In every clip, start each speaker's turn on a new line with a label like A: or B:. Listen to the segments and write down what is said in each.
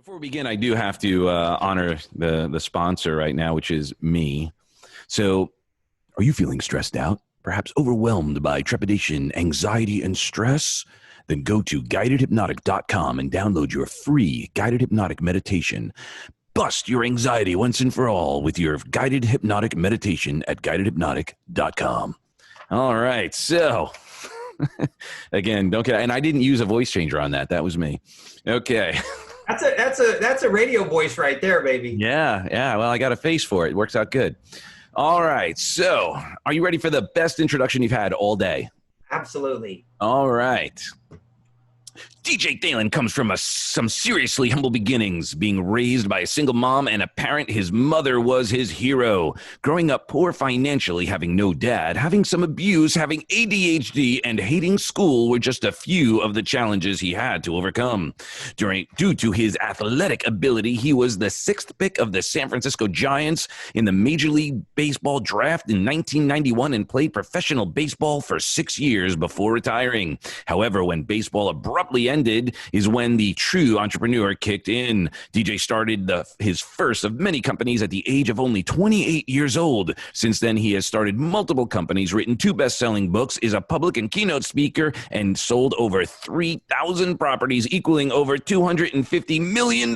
A: Before we begin, I do have to honor the sponsor right now, which is me. So, are you feeling stressed out? Perhaps overwhelmed by trepidation, anxiety, and stress? Then go to guidedhypnotic.com and download your free guided hypnotic meditation. Bust your anxiety once and for all with your guided hypnotic meditation at guidedhypnotic.com. All right, so again, don't get, and I didn't use a voice changer on that. That was me. Okay.
B: That's a radio voice right there, baby.
A: Yeah. Well, I got a face for it. It works out good. All right. So, are you ready for the best introduction you've had all day?
B: Absolutely.
A: All right. DJ Thielen comes from some seriously humble beginnings, being raised by a single mom and a parent. His mother was his hero. Growing up poor financially, having no dad, having some abuse, having ADHD, and hating school were just a few of the challenges he had to overcome. Due to his athletic ability, he was the 6th pick of the San Francisco Giants in the Major League Baseball draft in 1991 and played professional baseball for 6 years before retiring. However, when baseball abruptly ended is when the true entrepreneur kicked in. DJ started his first of many companies at the age of only 28 years old. Since then, he has started multiple companies, written 2 best-selling books, is a public and keynote speaker, and sold over 3,000 properties equaling over $250 million.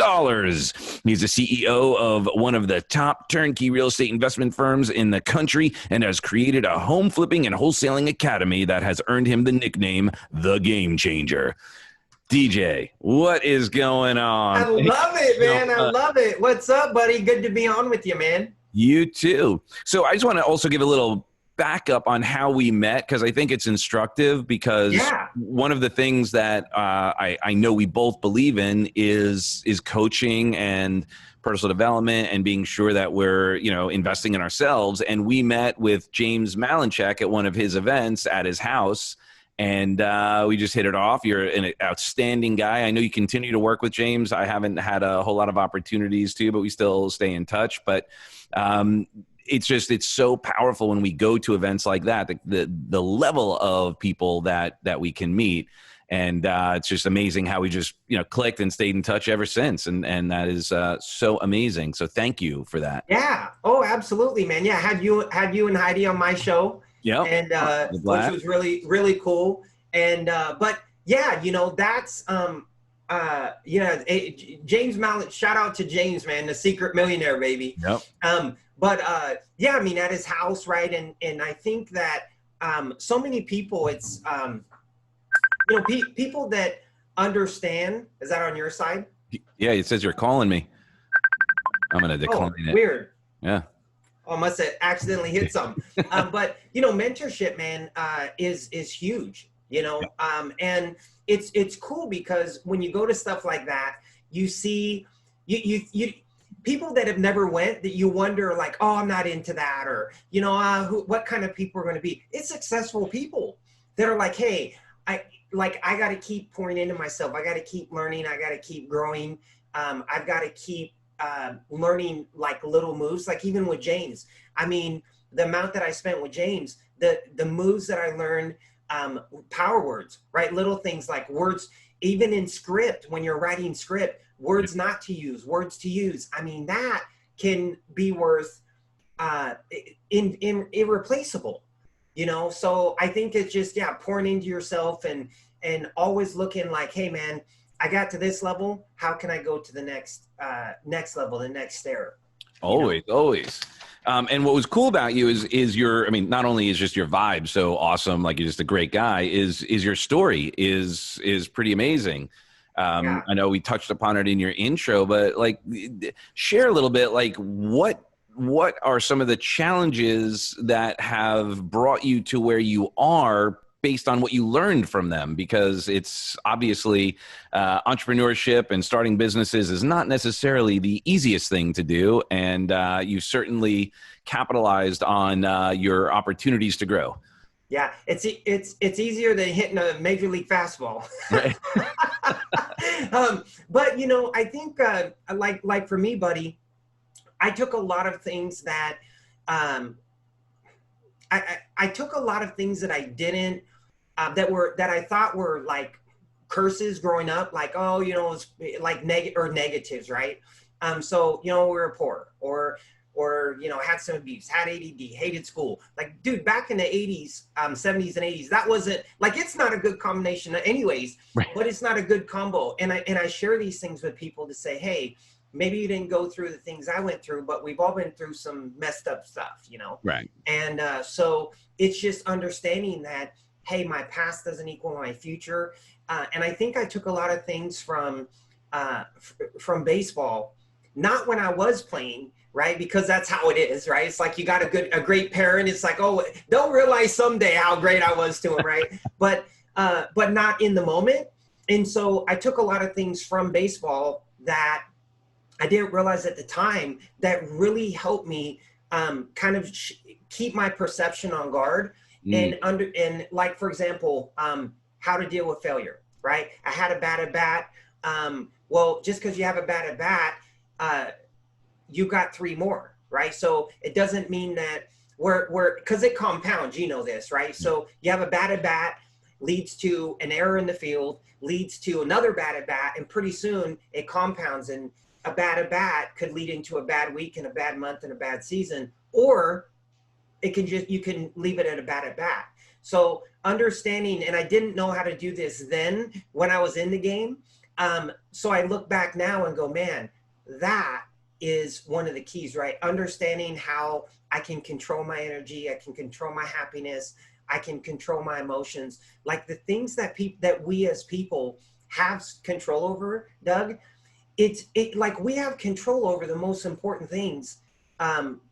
A: He's the CEO of one of the top turnkey real estate investment firms in the country and has created a home flipping and wholesaling academy that has earned him the nickname The Game Changer. DJ, what is going on?
B: I love it, man. I love it. What's up, buddy? Good to be on with you, man.
A: You too. So I just want to also give a little backup on how we met, because I think it's instructive, because one of the things that I know we both believe in is coaching and personal development and being sure that we're, investing in ourselves. And we met with James Malinchak at one of his events at his house. And we just hit it off. You're an outstanding guy. I know you continue to work with James. I haven't had a whole lot of opportunities to, but we still stay in touch. But it's so powerful when we go to events like that, the level of people that we can meet. And it's just amazing how we just, clicked and stayed in touch ever since. And that is so amazing. So thank you for that.
B: Yeah. Oh, absolutely, man. Yeah. Had you and Heidi on my show.
A: Yeah,
B: and which was really, really cool. And but yeah, that's James Mallett. Shout out to James, man, the secret millionaire, baby.
A: Yep.
B: Yeah, I mean, at his house, right? And I think that so many people, it's people that understand. Is that on your side?
A: Yeah, it says you're calling me. I'm gonna decline it.
B: Weird.
A: Yeah.
B: I must have accidentally hit something. But mentorship, man, is huge, and it's cool because when you go to stuff like that, you see you people that have never went, that you wonder like, oh, I'm not into that, or what kind of people are going to be. It's successful people that are like, hey, I got to keep pouring into myself. I got to keep learning. I got to keep growing. I've got to keep learning like little moves, like even with James. I mean, the amount that I spent with James, the moves that I learned, power words, right? Little things like words, even in script, when you're writing script, words not to use, words to use. I mean, that can be worth irreplaceable, So I think it's just, pouring into yourself and always looking like, hey, man, I got to this level. How can I go to the next level, the next stair?
A: Always. And what was cool about you is not only is just your vibe so awesome, like you're just a great guy, is your story is pretty amazing. I know we touched upon it in your intro, but like share a little bit, like what are some of the challenges that have brought you to where you are based on what you learned from them? Because it's obviously entrepreneurship and starting businesses is not necessarily the easiest thing to do. And you certainly capitalized on your opportunities to grow.
B: Yeah, it's easier than hitting a major league fastball.
A: Right.
B: But I think like for me, buddy, I took a lot of things that I took a lot of things that I didn't that I thought were like curses growing up, like, oh, you know, it's like negatives, right? So, you know, we were poor, or, you know, had some abuse, had ADD, hated school. Like, dude, back in the 80s, 70s and 80s, that wasn't, like, it's not a good combination anyways,
A: Right.
B: but it's not a good combo. And I share these things with people to say, hey, maybe you didn't go through the things I went through, but we've all been through some messed up stuff, you know?
A: Right.
B: And so it's just understanding that, hey, my past doesn't equal my future. And I think I took a lot of things from baseball, not when I was playing, right? Because that's how it is, right? It's like you got a great parent. It's like, oh, they'll realize someday how great I was to them, right? but not in the moment. And so I took a lot of things from baseball that I didn't realize at the time that really helped me kind of keep my perception on guard and like, for example, how to deal with failure, right? I had a bad at bat. Well, just because you have a bad at bat, you got 3 more, right? So it doesn't mean that because it compounds, you know this, right? So you have a bad at bat, leads to an error in the field, leads to another bad at bat, and pretty soon it compounds, and a bad at bat could lead into a bad week and a bad month and a bad season, or you can leave it at a bad at bat. So understanding, and I didn't know how to do this then when I was in the game. So I look back now and go, man, that is one of the keys, right? Understanding how I can control my energy, I can control my happiness, I can control my emotions. Like the things that we as people have control over, Doug, like we have control over the most important things,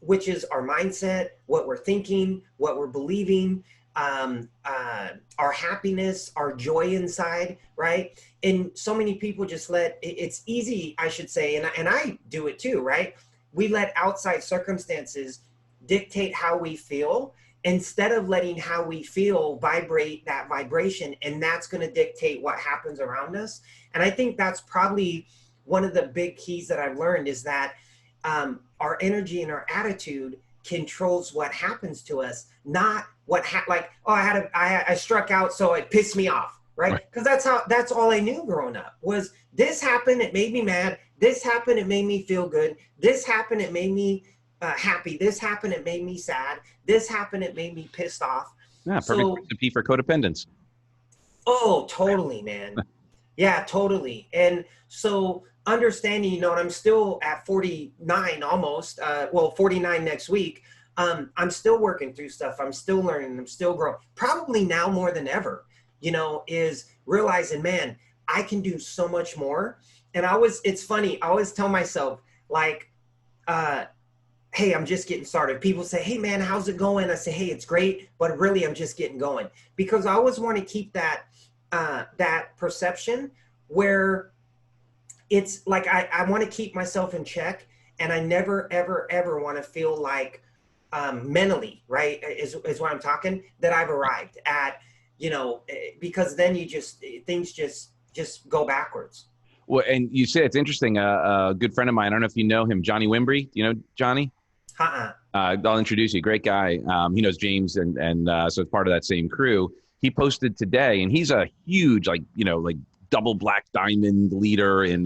B: which is our mindset, what we're thinking, what we're believing, our happiness, our joy inside, right? And so many people just it's easy, I should say, and I do it too, right? We let outside circumstances dictate how we feel instead of letting how we feel vibrate that vibration, and that's going to dictate what happens around us. And I think that's probably one of the big keys that I've learned is that our energy and our attitude controls what happens to us, not like, oh, I struck out, so it pissed me off, right? Because that's all I knew growing up was this happened, it made me mad. This happened, it made me feel good. This happened, it made me happy. This happened, it made me sad. This happened, it made me pissed off.
A: Yeah, perfect recipe for codependence.
B: Oh, totally, man. Yeah, totally. And so understanding, you know, and I'm still at 49 almost, 49 next week. I'm still working through stuff. I'm still learning. I'm still growing. Probably now more than ever, you know, is realizing, man, I can do so much more. And it's funny. I always tell myself like, hey, I'm just getting started. People say, hey man, how's it going? I say, hey, it's great, but really I'm just getting going, because I always want to keep that perception where it's like, I want to keep myself in check, and I never, ever, ever want to feel like mentally, right, is what I'm talking, that I've arrived at, you know, because then things just go backwards.
A: Well, and you say it's interesting. A good friend of mine, I don't know if you know him, Johnny Wimbry. Do you know Johnny? I'll introduce you. Great guy. He knows James, and so it's part of that same crew. He posted today, and he's a huge, like double black diamond leader in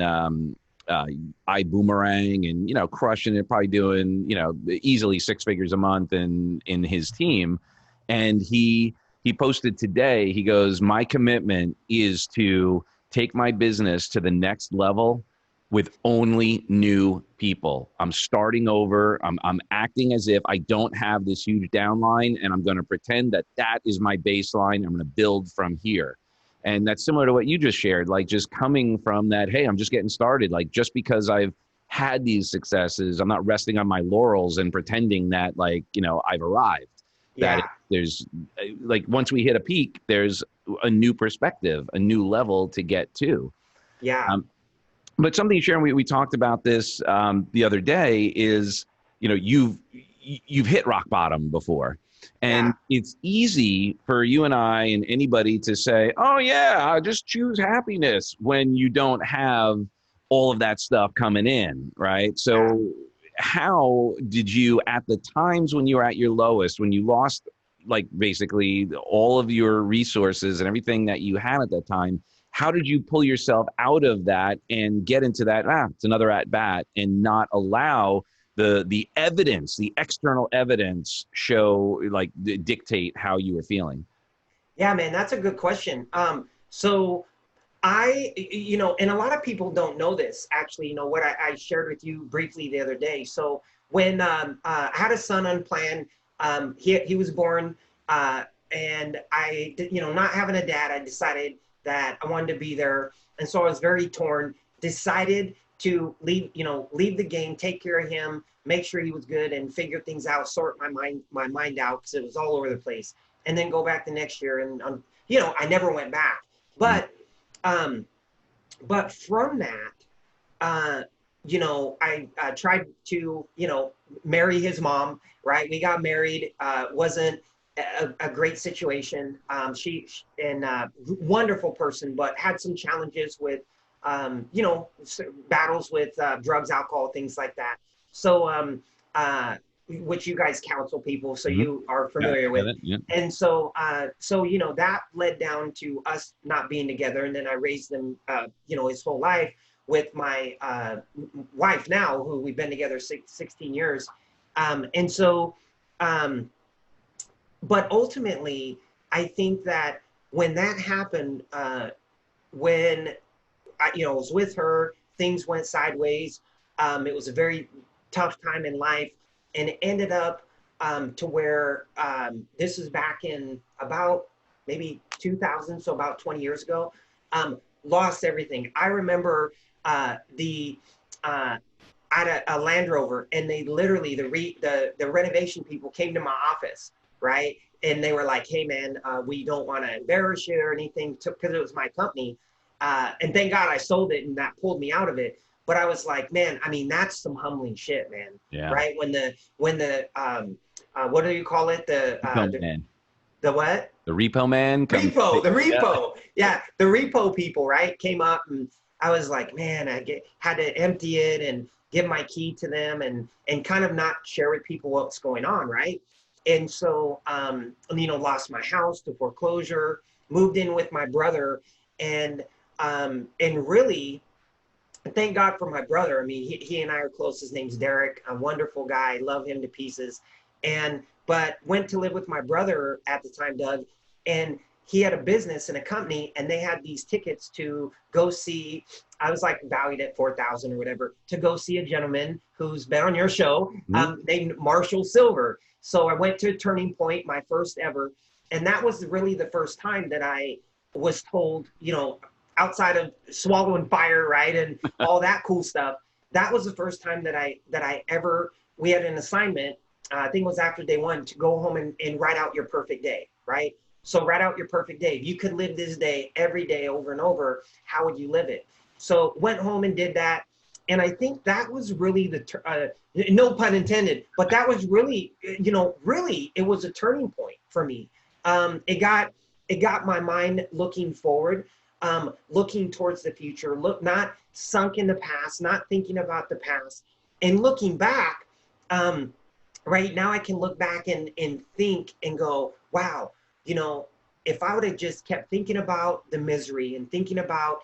A: iBoomerang, and crushing it, probably doing easily 6 figures a month in his team. And he posted today. He goes, my commitment is to take my business to the next level with only new people. I'm starting over. I'm acting as if I don't have this huge downline, and I'm going to pretend that is my baseline. I'm going to build from here. And that's similar to what you just shared, like just coming from that, hey, I'm just getting started. Like just because I've had these successes, I'm not resting on my laurels and pretending that I've arrived.
B: Yeah.
A: That there's like, once we hit a peak, there's a new perspective, a new level to get to.
B: Yeah.
A: But something, Sharon, we talked about this the other day is, you've hit rock bottom before. And it's easy for you and I and anybody to say, oh yeah, just choose happiness when you don't have all of that stuff coming in, right? So how did you, at the times when you were at your lowest, when you lost like basically all of your resources and everything that you had at that time, how did you pull yourself out of that and get into that, it's another at bat, and not allow the evidence, the external evidence show, like dictate how you were feeling?
B: Yeah, man, that's a good question. So and a lot of people don't know this, actually, what I shared with you briefly the other day. So when I had a son unplanned, he was born, and I, not having a dad, I decided that I wanted to be there. And so I was very torn, decided to leave the game, take care of him, make sure he was good, and figure things out, sort my mind out, because it was all over the place, and then go back the next year. And, I never went back. But from that, I tried to, marry his mom, right? We got married, wasn't a great situation. She wonderful person, but had some challenges with, battles with drugs, alcohol, things like that. So, which you guys counsel people, so you are familiar with.
A: Yeah.
B: And so, that led down to us not being together. And then I raised them, his whole life with my wife now, who we've been together 16 years. And so, but ultimately, I think that when that happened, when I was with her, things went sideways. It was a very tough time in life, and it ended up to where this is back in about maybe 2000, so about 20 years ago. Lost everything. I remember I had a Land Rover, and they literally, the renovation people came to my office, right? And they were like, "Hey, man, we don't want to embarrass you or anything," because it was my company. And thank God I sold it, and that pulled me out of it. But I was like, man, I mean, that's some humbling shit, man.
A: Yeah.
B: Right? When the what do you call it? The what?
A: The repo man.
B: The repo. Yeah, the repo people, right? Came up, and I was like, man, had to empty it and give my key to them, and kind of not share with people what's going on, right? And so, lost my house to foreclosure, moved in with my brother, and really, thank God for my brother. I mean, he and I are close. His name's Derek, a wonderful guy. Love him to pieces. But went to live with my brother at the time, Doug, and he had a business and a company, and they had these tickets to go see, I was like valued at 4,000 or whatever, to go see a gentleman who's been on your show, named Marshall Silver. So I went to Turning Point, my first ever. And that was really the first time that I was told, outside of swallowing fire, right, and all that cool stuff, that was the first time that I ever, we had an assignment, I think it was after day one, to go home and write out your perfect day, right? So write out your perfect day. If you could live this day every day over and over, how would you live it? So went home and did that. And I think that was really no pun intended, but that was really, really, it was a turning point for me. It got my mind looking forward, looking towards the future, not sunk in the past, not thinking about the past, and looking back. Right now I can look back and think and go, wow, if I would have just kept thinking about the misery and thinking about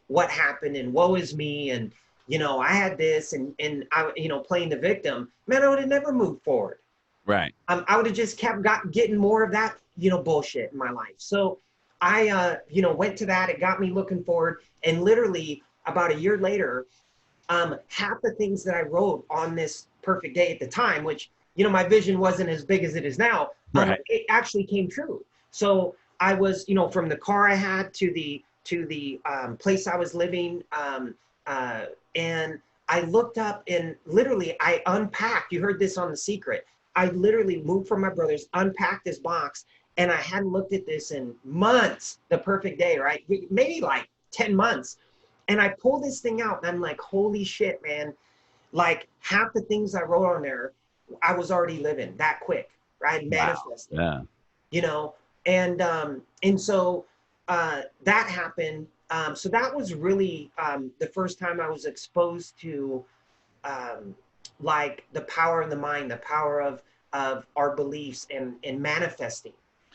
B: what happened and woe is me, and I had this, and I playing the victim, man, I would have never moved forward.
A: Right.
B: I would have just kept getting more of that bullshit in my life. So I went to that. It got me looking forward, and literally about a year later, half the things that I wrote on this perfect day at the time, which my vision wasn't as big as it is now,
A: right,
B: it actually came true. So I was, from the car I had to the place I was living, and I looked up, and literally I unpacked. You heard this on The Secret. I literally moved from my brother's, unpacked this box, and I hadn't looked at this in months. The perfect day, right? Maybe like 10 months. And I pulled this thing out, and I'm like, holy shit, man. Like half the things I wrote on there, I was already living that quick, right? Manifesting.
A: Wow. Yeah.
B: And so that happened. So that was really the first time I was exposed to like the power of the mind, the power of our beliefs and manifesting.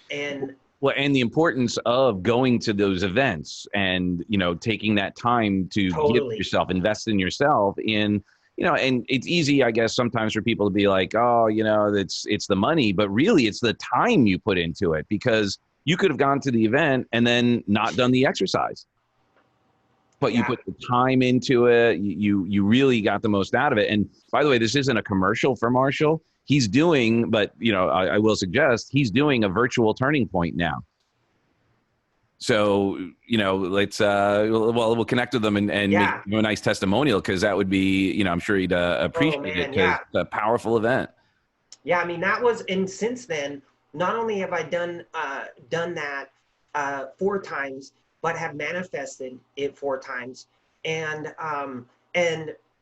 B: And
A: Well, and the importance of going to those events and, taking that time to give
B: Totally.
A: yourself, invest in yourself and it's easy, I guess, sometimes for people to be like, oh, it's the money, but really it's the time you put into it, because you could have gone to the event and then not done the exercise, but you
B: Yeah.
A: put the time into it. You really got the most out of it. And by the way, this isn't a commercial for Marshall. He's doing, but I will suggest he's doing a virtual turning point now. So, let's, we'll connect with them and make
B: Yeah.
A: him a nice testimonial, because that would be, I'm sure he'd
B: Oh
A: appreciate it,
B: man.
A: because
B: Yeah.
A: it's a powerful event.
B: Yeah. I mean, that was, and since then, not only have I done that 4 times, but have manifested it 4 times. And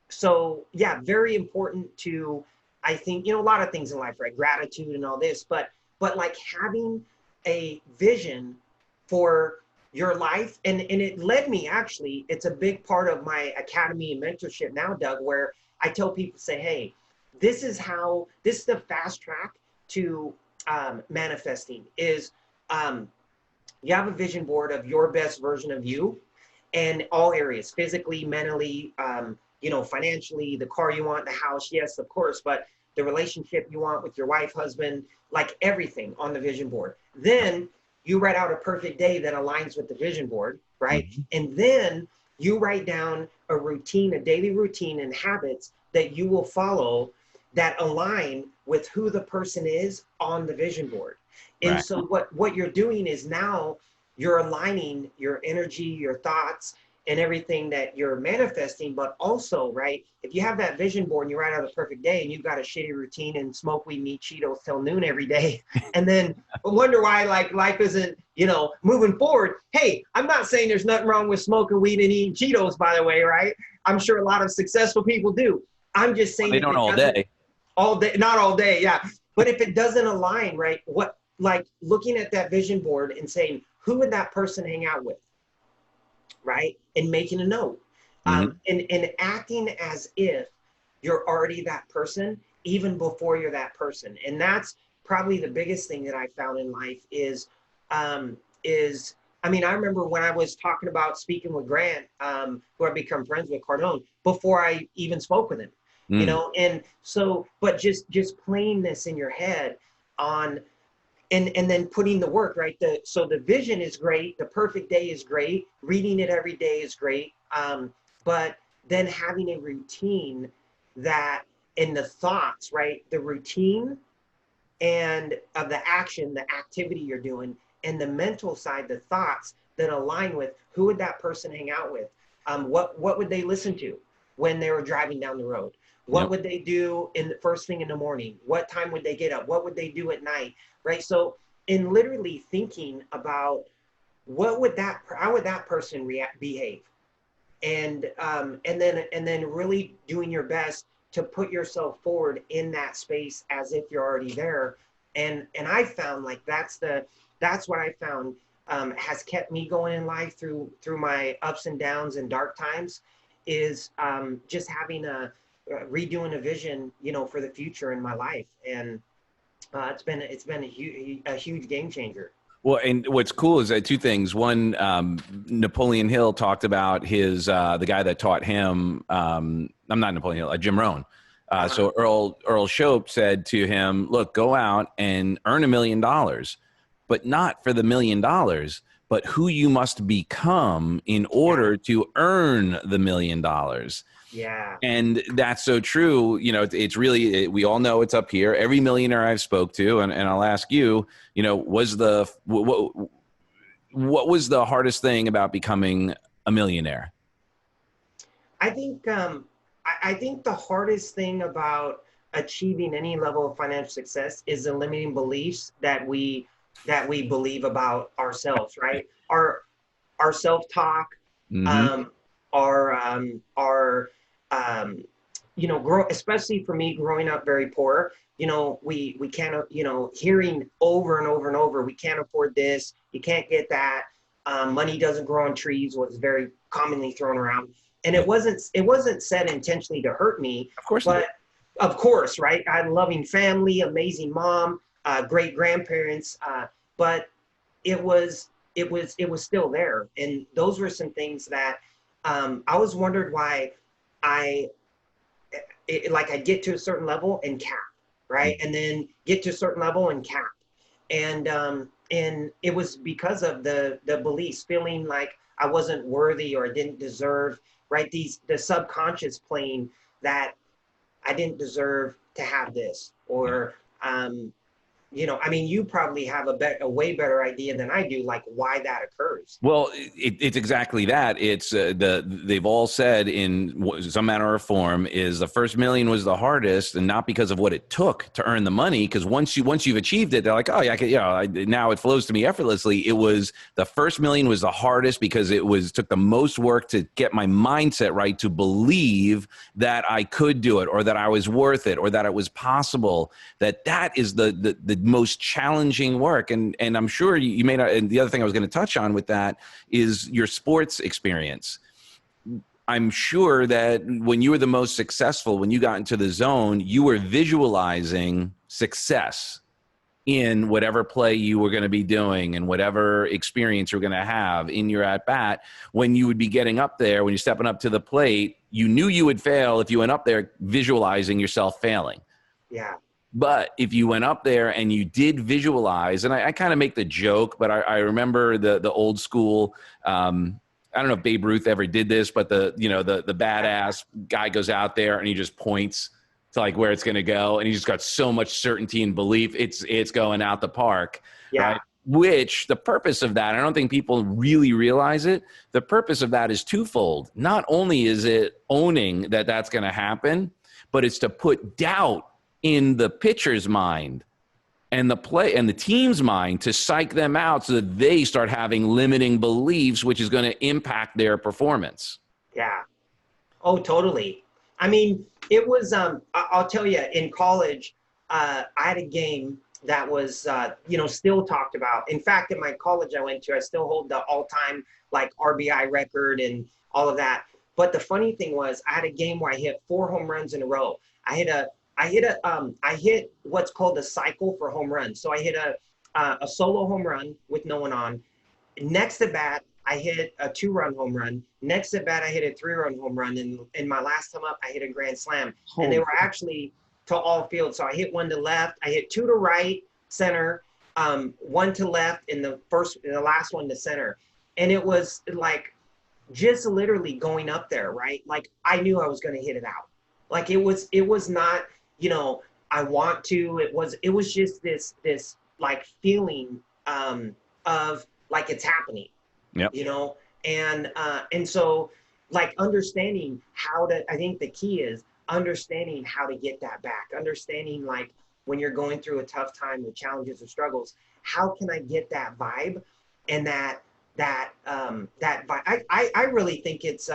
B: so, yeah, very important to, I think, a lot of things in life, right? Gratitude and all this, but like having a vision for your life. And it led me, actually, it's a big part of my academy and mentorship now, Doug, where I tell people, say, hey, this is the fast track to manifesting is, you have a vision board of your best version of you in all areas, physically, mentally, financially, the car you want, the house, yes, of course, but the relationship you want with your wife, husband, like everything on the vision board. Then you write out a perfect day that aligns with the vision board, right?
A: Mm-hmm.
B: And then you write down a routine, a daily routine and habits that you will follow that align with who the person is on the vision board. And
A: Right.
B: so what you're doing is now you're aligning your energy, your thoughts, and everything that you're manifesting. But also, right, if you have that vision board and you write out a perfect day and you've got a shitty routine and smoke weed, eat Cheetos till noon every day, and then wonder why like life isn't, moving forward. Hey, I'm not saying there's nothing wrong with smoking weed and eating Cheetos, by the way, right? I'm sure a lot of successful people do. I'm just saying,
A: They don't all day.
B: All day, not all day, yeah. But if it doesn't align, right, like looking at that vision board and saying, who would that person hang out with, right? And making a note.
A: Mm-hmm.
B: And acting as if you're already that person, even before you're that person. And that's probably the biggest thing that I found in life is, I remember when I was talking about speaking with Grant, who I've become friends with, Cardone, before I even spoke with him, and so, but just playing this in your head on, and then putting the work, right? So the vision is great. The perfect day is great. Reading it every day is great. But then having a routine that in the thoughts, right? The routine and of the action, the activity you're doing, and the mental side, the thoughts that align with who would that person hang out with? What would they listen to when they were driving down the road? What would they do in the first thing in the morning? What time would they get up? What would they do at night? Right. So in literally thinking about how would that person behave? And then really doing your best to put yourself forward in that space as if you're already there. And I found like that's what I found has kept me going in life through my ups and downs and dark times is just having redoing a vision, for the future in my life. And it's been a huge game changer.
A: Well, and what's cool is that two things. One, Napoleon Hill talked about his the guy that taught him. I'm not Napoleon Hill, Jim Rohn. So Earl Shope said to him, "Look, go out and earn $1 million, but not for the $1 million, but who you must become in order to earn the $1 million."
B: Yeah.
A: And that's so true. It's really, we all know it's up here. Every millionaire I've spoke to, and I'll ask you, what was the hardest thing about becoming a millionaire?
B: I think the hardest thing about achieving any level of financial success is the limiting beliefs that we believe about ourselves, right? Our self-talk,
A: Mm-hmm.
B: especially for me growing up very poor, we can't, hearing over and over and over, we can't afford this, you can't get that, money doesn't grow on trees was very commonly thrown around. And it wasn't said intentionally to hurt me,
A: Of course.
B: but of course, right? I had a loving family, amazing mom, great grandparents, but it was still there. And those were some things that I was wondered why I like I get to a certain level and cap, right? And then get to a certain level and cap. And it was because of the beliefs, feeling like I wasn't worthy or I didn't deserve, right? The subconscious playing that I didn't deserve to have this, or I mean, you probably have a way better idea than I do, like why that occurs.
A: Well, it's exactly that. It's they've all said in some manner or form is the first million was the hardest, and not because of what it took to earn the money. Because once you've achieved it, they're like, oh yeah, now it flows to me effortlessly. It was the first million was the hardest because it took the most work to get my mindset right to believe that I could do it, or that I was worth it, or that it was possible. That is the most challenging work. And I'm sure you may not, and the other thing I was going to touch on with that is your sports experience. I'm sure that when you were the most successful, when you got into the zone, you were visualizing success in whatever play you were going to be doing and whatever experience you're going to have in your at bat. When you would be getting up there, when you're stepping up to the plate, you knew you would fail if you went up there visualizing yourself failing.
B: Yeah.
A: But if you went up there and you did visualize, and I kind of make the joke, but I remember the old school, I don't know if Babe Ruth ever did this, but the badass guy goes out there and he just points to like where it's going to go. And he's just got so much certainty and belief it's going out the park.
B: Yeah.
A: Right? Which the purpose of that, I don't think people really realize it. The purpose of that is twofold. Not only is it owning that that's going to happen, but it's to put doubt in the pitcher's mind and the team's mind to psych them out so that they start having limiting beliefs, which is going to impact their performance.
B: Yeah. Oh, totally. I mean, it was, I'll tell you, in college, I had a game that was, still talked about. In fact, in my college I went to, I still hold the all-time like RBI record and all of that. But the funny thing was I had a game where I hit 4 home runs in a row. I hit what's called a cycle for home runs. So I hit a solo home run with no one on. Next at bat, I hit a 2-run home run. Next at bat, I hit a 3-run home run. And in my last time up, I hit a grand slam. And they were actually to all fields. So I hit 1 to left. I hit 2 to right, center, 1 to left, and the last one to center. And it was like just literally going up there, right? Like I knew I was going to hit it out. Like it was not, I want to, it was just this like feeling of like it's happening.
A: Yep.
B: And so like understanding I think the key is understanding how to get that back, understanding like when you're going through a tough time with challenges or struggles, how can I get that vibe and that vibe? I really think it's,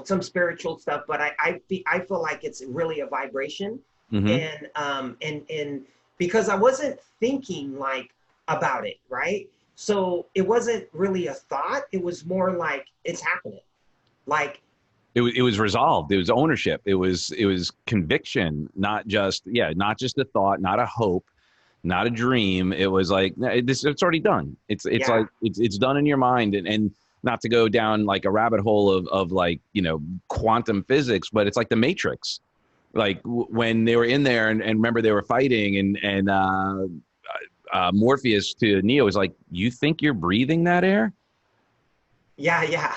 B: some spiritual stuff, but I feel like it's really a vibration. Mm-hmm. And because I wasn't thinking like about it, right? So it wasn't really a thought. It was more like it's happening. Like
A: it was resolved. It was ownership. It was conviction, not just a thought, not a hope, not a dream. It was like it's already done. It's like it's done in your mind, and not to go down like a rabbit hole of like, quantum physics, but it's like the Matrix. Like when they were in there and remember they were fighting and Morpheus to Neo was like, you think you're breathing that air?
B: Yeah.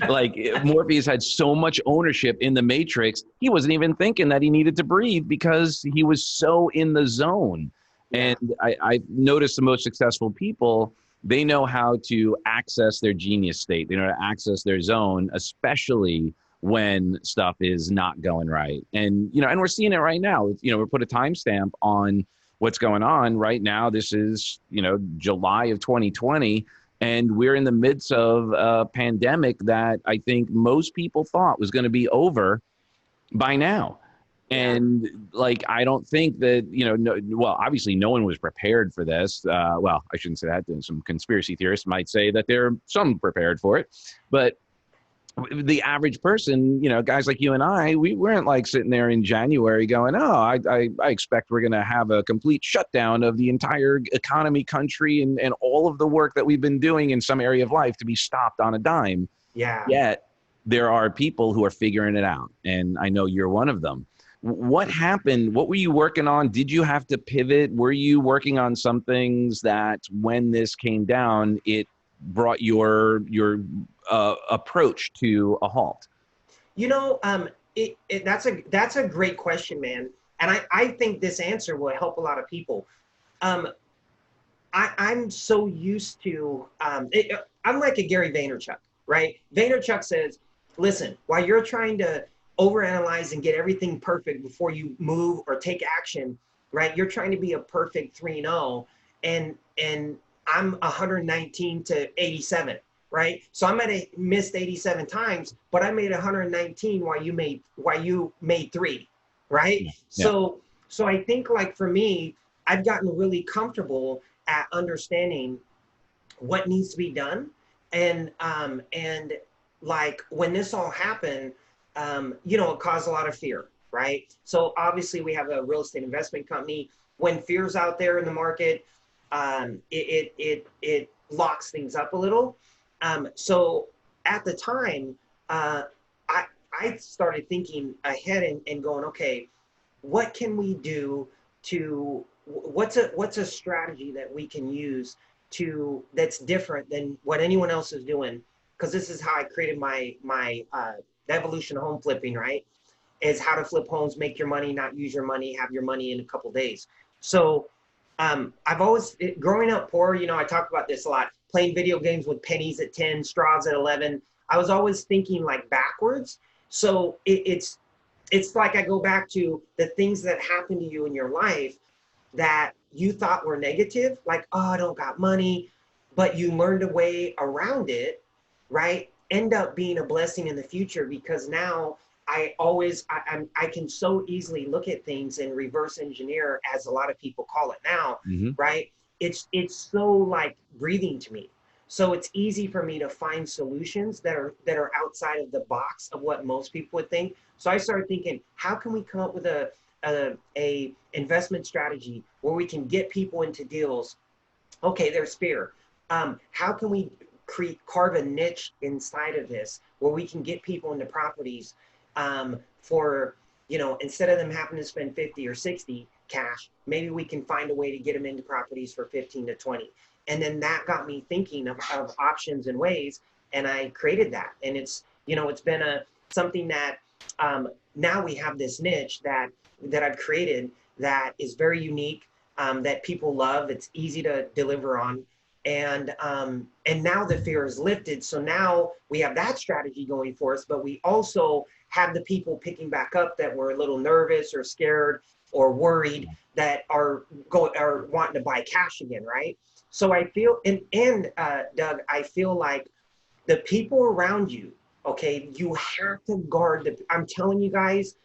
A: Like Morpheus had so much ownership in the Matrix. He wasn't even thinking that he needed to breathe because he was so in the zone. And I noticed the most successful people, they know how to access their genius state. They know how to access their zone, especially when stuff is not going right. And, and we're seeing it right now. We put a timestamp on what's going on right now. This is, July of 2020, and we're in the midst of a pandemic that I think most people thought was going to be over by now. And like, I don't think that, obviously no one was prepared for this. Well, I shouldn't say that. Some conspiracy theorists might say that they're some prepared for it, but the average person, you know, guys like you and I, we weren't like sitting there in January going, oh, I expect we're going to have a complete shutdown of the entire economy, country, and all of the work that we've been doing in some area of life to be stopped on a dime.
B: Yeah.
A: Yet there are people who are figuring it out. And I know you're one of them. What happened? What were you working on? Did you have to pivot? Were you working on some things that when this came down, it brought your approach to a halt?
B: You know, that's a great question, man. And I think this answer will help a lot of people. Um, I'm so used to, I'm like a Gary Vaynerchuk, right? Vaynerchuk says, listen, while you're trying to overanalyze and get everything perfect before you move or take action, right? You're trying to be a perfect 3-0, and I'm 119 to 87, right? So I might have missed 87 times, but I made 119 while you made 3, right?
A: Yeah.
B: So I think, like, for me, I've gotten really comfortable at understanding what needs to be done. And like, when this all happened, you know, it caused a lot of fear, right? So obviously we have a real estate investment company. When fear's out there in the market, it locks things up a little. So at the time, I started thinking ahead and going, okay, what can we do to, what's a strategy that we can use that's different than what anyone else is doing? Because this is how I created my the evolution of home flipping, right? Is how to flip homes, make your money, not use your money, have your money in a couple days. So I've always, growing up poor, you know, I talk about this a lot, playing video games with pennies at 10, straws at 11. I was always thinking like backwards. So it's like I go back to the things that happen to you in your life that you thought were negative, like, oh, I don't got money, but you learned a way around it, right? End up being a blessing in the future, because now I can so easily look at things and reverse engineer, as a lot of people call it now, right? It's so like breathing to me. So it's easy for me to find solutions that are outside of the box of what most people would think. So I started thinking, how can we come up with a investment strategy where we can get people into deals? Okay, there's fear. How can we carve a niche inside of this where we can get people into properties for, you know, instead of them having to spend 50 or 60 cash, maybe we can find a way to get them into properties for 15 to 20. And then that got me thinking of options and ways, and I created that. And it's, you know, it's been something that now we have this niche that I've created that is very unique, that people love. It's easy to deliver on. And now the fear is lifted. So now we have that strategy going for us, but we also have the people picking back up that were a little nervous or scared or worried, that are wanting to buy cash again, right? So I feel, and Doug, I feel like the people around you, okay, you have to guard I'm telling you guys,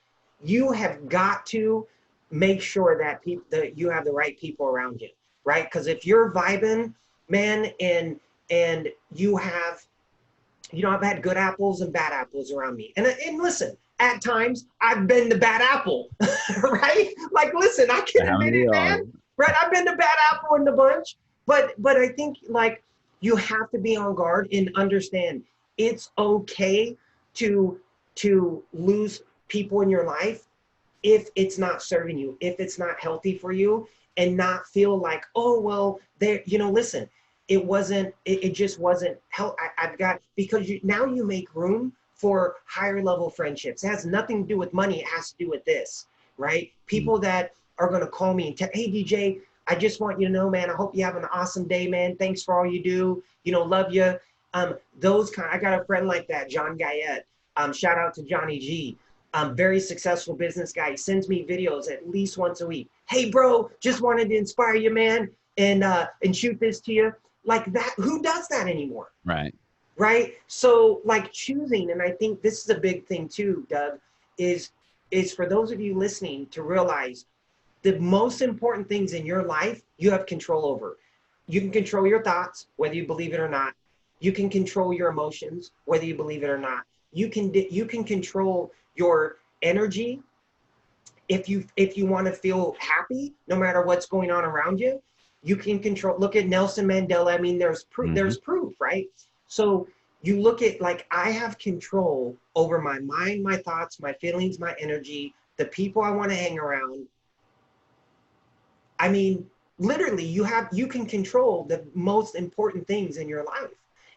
B: you have got to make sure that you have the right people around you, right? Because if you're vibing, man, and you have, you know, I've had good apples and bad apples around me. And listen, at times I've been the bad apple, right? Like, listen, I can admit it, man. Right? I've been the bad apple in the bunch. But I think, like, you have to be on guard and understand it's okay to lose people in your life if it's not serving you, if it's not healthy for you, and not feel like, oh, well, you know, listen, it just wasn't help. I've got, because now you make room for higher level friendships. It has nothing to do with money. It has to do with this, right? People that are going to call me and tell, hey, DJ, I just want you to know, man, I hope you have an awesome day, man. Thanks for all you do. You know, love you. Those kind, I got a friend like that, John Guyette. Shout out to Johnny G. Very successful business guy. He sends me videos at least once a week. Hey, bro, just wanted to inspire you, man, and shoot this to you. Like that, who does that anymore?
A: Right.
B: Right. So, like, choosing, and I think this is a big thing too, Doug, is for those of you listening to realize the most important things in your life you have control over. You can control your thoughts, whether you believe it or not. You can control your emotions, whether you believe it or not. you can control your energy. If you want to feel happy, no matter what's going on around you, you can control. Look at Nelson Mandela. I mean, there's proof. There's proof, right? So you look at, like, I have control over my mind, my thoughts, my feelings, my energy, the people I want to hang around. I mean, literally, you can control the most important things in your life.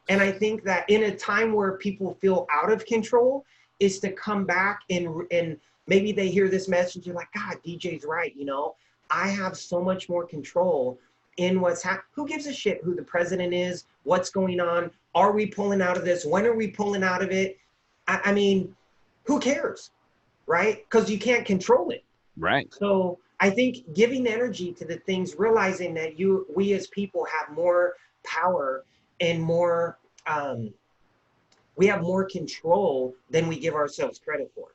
B: And I think that in a time where people feel out of control, is to come back and maybe they hear this message, you're like, God, DJ's right. You know, I have so much more control in what's happening. Who gives a shit who the president is, what's going on? Are we pulling out of this? When are we pulling out of it? I mean, who cares, right? Because you can't control it.
A: Right.
B: So I think giving energy to the things, realizing that we as people have more power and more, we have more control than we give ourselves credit for.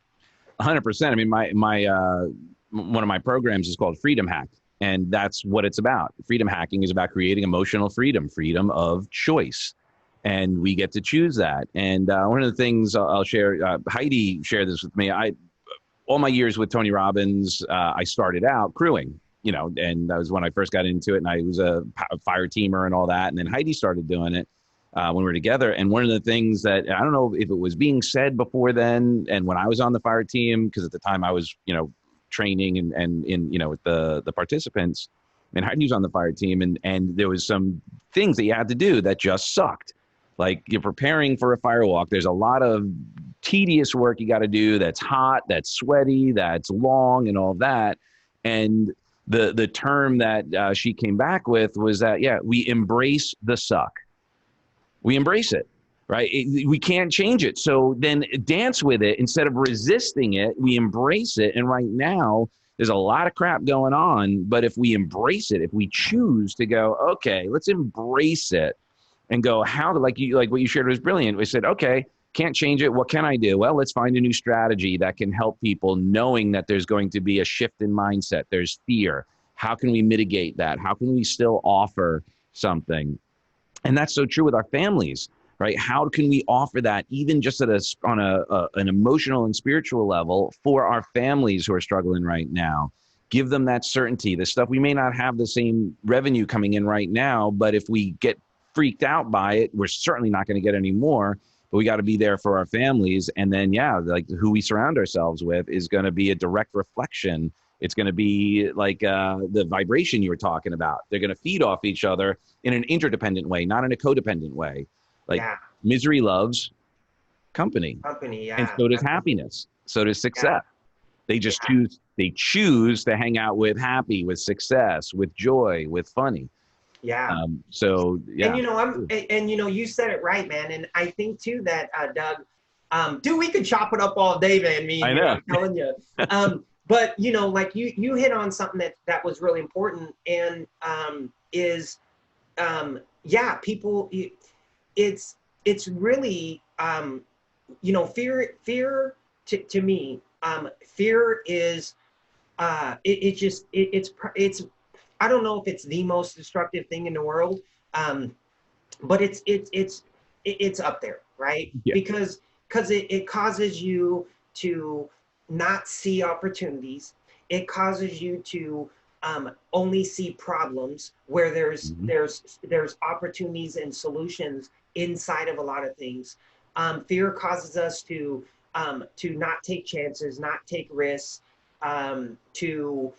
A: 100%. I mean, one of my programs is called Freedom Hack, and that's what it's about. Freedom hacking is about creating emotional freedom, freedom of choice, and we get to choose that. And one of the things I'll share, Heidi shared this with me. All my years with Tony Robbins, I started out crewing, you know, and that was when I first got into it, and I was a fire teamer and all that. And then Heidi started doing it when we were together. And one of the things that, I don't know if it was being said before then, and when I was on the fire team, because at the time I was, you know, training and in, you know, with the participants, and Heidi was on the fire team, and there was some things that you had to do that just sucked. Like, you're preparing for a fire walk. There's a lot of tedious work you got to do. That's hot, that's sweaty, that's long, and all that. And the term that she came back with was that, yeah, we embrace the suck. We embrace it, right? We can't change it. So then dance with it instead of resisting it. We embrace it. And right now, there's a lot of crap going on. But if we embrace it, if we choose to go, okay, let's embrace it and go, how to, like what you shared was brilliant. We said, okay, can't change it. What can I do? Well, let's find a new strategy that can help people, knowing that there's going to be a shift in mindset. There's fear. How can we mitigate that? How can we still offer something? And that's so true with our families, right? How can we offer that even just at on an emotional and spiritual level for our families who are struggling right now? Give them that certainty. The stuff, we may not have the same revenue coming in right now, but if we get freaked out by it, we're certainly not going to get any more. But we got to be there for our families. And then, yeah, like who we surround ourselves with is going to be a direct reflection. It's going to be like the vibration you were talking about. They're going to feed off each other in an interdependent way, not in a codependent way. Like, misery loves company.
B: Yeah.
A: And so does happiness. So does success. They just choose to hang out with happy, with success, with joy, with funny.
B: Yeah.
A: So yeah.
B: And you said it right, man. And I think too that Doug, dude, we could chop it up all day, man.
A: I know.
B: I'm telling you. But like you hit on something that was really important, and people. It's really fear to me. Fear is it's I don't know if it's the most destructive thing in the world, but it's up there, right?
A: Yeah.
B: Because it causes you to not see opportunities. It causes you to only see problems where there's opportunities and solutions inside of a lot of things. Fear causes us to not take chances, not take risks, to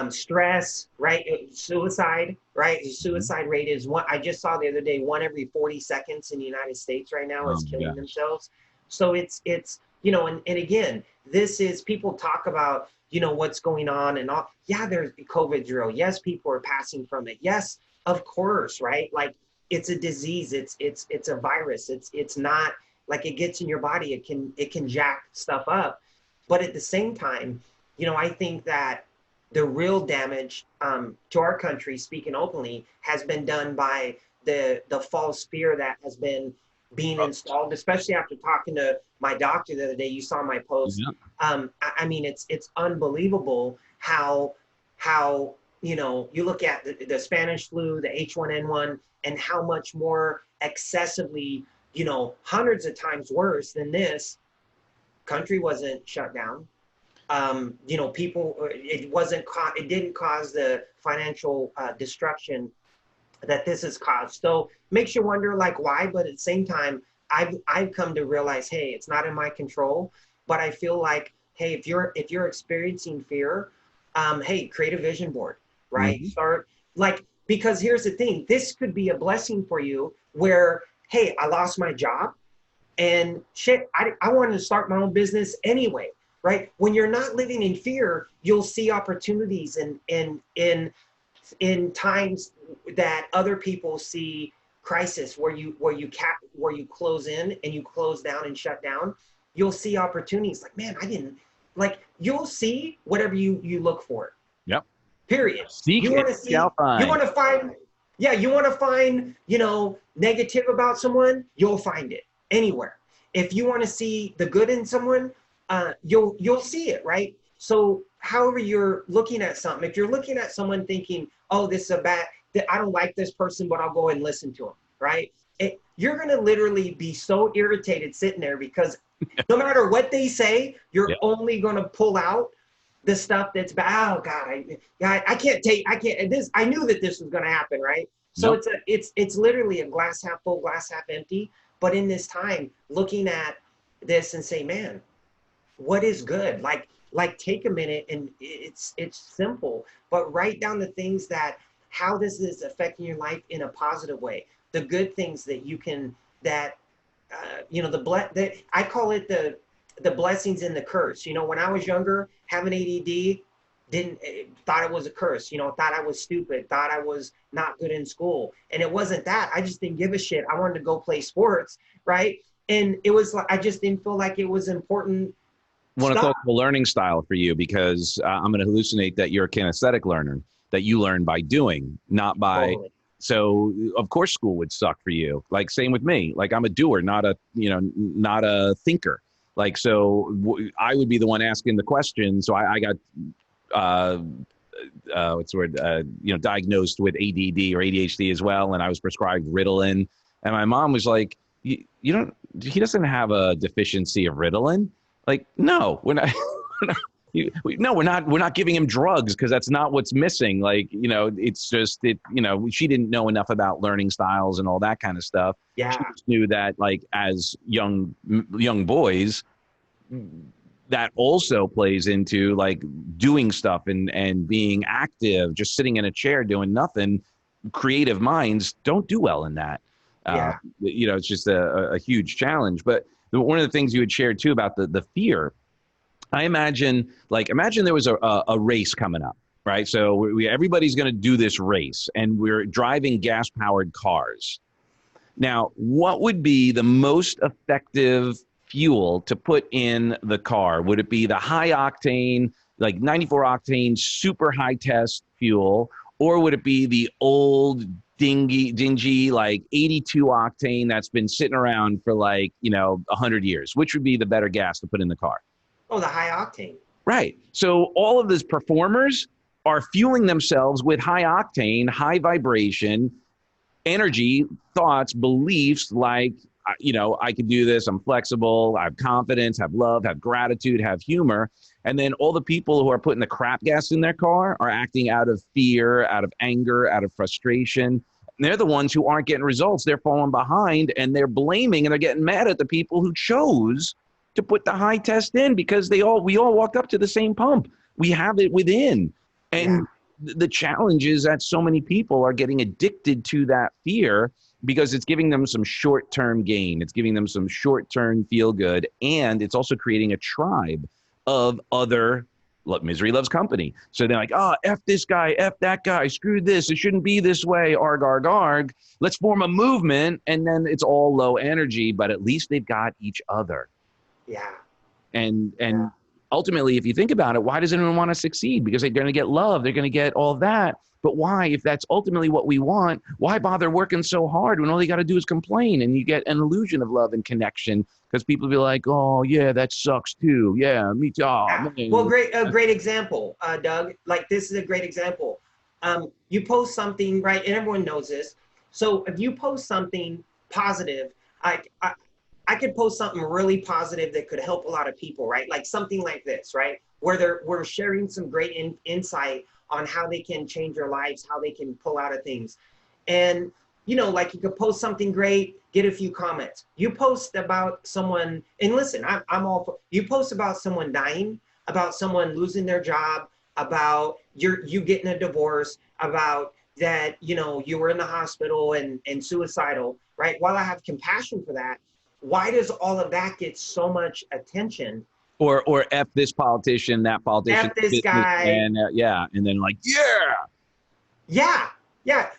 B: stress, right? Suicide, right? The suicide rate is one. I just saw the other day, 1 every 40 seconds in the United States right now is killing themselves. So it's and again, this is, people talk about what's going on and all. Yeah, there's COVID's real. Yes, people are passing from it. Yes, of course, right? Like, it's a disease. It's a virus. It's not like it gets in your body. It can jack stuff up. But at the same time, I think that the real damage to our country, speaking openly, has been done by the false fear that has been being installed, especially after talking to my doctor the other day. You saw my post. Yeah. I mean, it's unbelievable how you look at the Spanish flu, the H1N1, and how much more excessively you know, hundreds of times worse than this. Country wasn't shut down. You know, people, it didn't cause the financial destruction that this has caused. So makes you wonder like why, but at the same time, I've come to realize, hey, it's not in my control, but I feel like, hey, if you're experiencing fear, hey, create a vision board, right?
A: Mm-hmm.
B: Start like, because here's the thing, this could be a blessing for you where, hey, I lost my job and shit, I wanted to start my own business anyway, right? When you're not living in fear, you'll see opportunities in times that other people see crisis, where you close in and you close down and shut down. You'll see opportunities like, man, I didn't like. You'll see whatever you look for.
A: Yep.
B: Period.
A: Seek
B: You want to see. You want to find. Yeah, you want to find, you know, negative about someone, you'll find it anywhere. If you want to see the good in someone, you'll see it, right? So however you're looking at something, if you're looking at someone thinking, oh, this is a bad, I don't like this person, but I'll go and listen to him, right? You're going to literally be so irritated sitting there because no matter what they say, you're only going to pull out the stuff that's bad. Oh God, I can't this. I knew that this was going to happen, right? So it's literally a glass half full, glass half empty. But in this time, looking at this and say, man, what is good? Like take a minute, and it's simple, but write down the things that, how this is affecting your life in a positive way. The good things that you can, you know, I call it the blessings and the curse. You know, when I was younger, having ADD, thought it was a curse, you know, thought I was stupid, thought I was not good in school. And it wasn't that. I just didn't give a shit. I wanted to go play sports, right? And it was like, I just didn't feel like it was important.
A: Want to talk the learning style for you, because I'm going to hallucinate that you're a kinesthetic learner, that you learn by doing, not by. Totally. So of course school would suck for you. Like same with me. Like I'm a doer, not a thinker. Like, so I would be the one asking the question. So I got, what's the word, you know, diagnosed with ADD or ADHD as well. And I was prescribed Ritalin. And my mom was like, he doesn't have a deficiency of Ritalin. Like, no, we're not, we're not giving him drugs because that's not what's missing. Like, you know, it's just, you know, she didn't know enough about learning styles and all that kind of stuff.
B: Yeah.
A: She just knew that, like, as young boys, that also plays into like doing stuff and being active. Just sitting in a chair doing nothing, creative minds don't do well in that. You know, it's just a huge challenge. But one of the things you had shared too about the fear, I imagine there was a race coming up, right? So everybody's going to do this race, and we're driving gas-powered cars. Now, what would be the most effective fuel to put in the car? Would it be the high octane, like 94 octane, super high test fuel, or would it be the old dingy, like 82 octane that's been sitting around for like, you know, 100 years? Which would be the better gas to put in the car?
B: Oh, the high octane.
A: Right. So all of these performers are fueling themselves with high octane, high vibration, energy, thoughts, beliefs like, you know, I can do this, I'm flexible, I have confidence, have love, have gratitude, have humor. And then all the people who are putting the crap gas in their car are acting out of fear, out of anger, out of frustration. And they're the ones who aren't getting results. They're falling behind, and they're blaming and they're getting mad at the people who chose to put the high test in, because we all walked up to the same pump. We have it within. And the challenge is that so many people are getting addicted to that fear because it's giving them some short-term gain. It's giving them some short-term feel good. And it's also creating a tribe of other, look, misery loves company. So they're like, oh, F this guy, F that guy, screw this. It shouldn't be this way. Arg, arg, arg. Let's form a movement. And then it's all low energy, but at least they've got each other.
B: Yeah.
A: And ultimately, if you think about it, why does anyone want to succeed? Because they're going to get love. They're going to get all that. But why, if that's ultimately what we want, why bother working so hard when all you got to do is complain? And you get an illusion of love and connection, because people be like, oh, yeah, that sucks too. Yeah, me too. Oh, man.
B: Well, great example, Doug. Like, this is a great example. You post something, right? And everyone knows this. So if you post something positive, I could post something really positive that could help a lot of people, right? Like something like this, right? Where we're sharing some great insight on how they can change their lives, how they can pull out of things. And, you know, like you could post something great, get a few comments. You post about someone, and listen, I'm all for, you post about someone dying, about someone losing their job, about you getting a divorce, about that, you know, you were in the hospital and suicidal, right? While I have compassion for that, why does all of that get so much attention?
A: Or F this politician, that politician,
B: F this guy.
A: and yeah, and then like,
B: Yeah,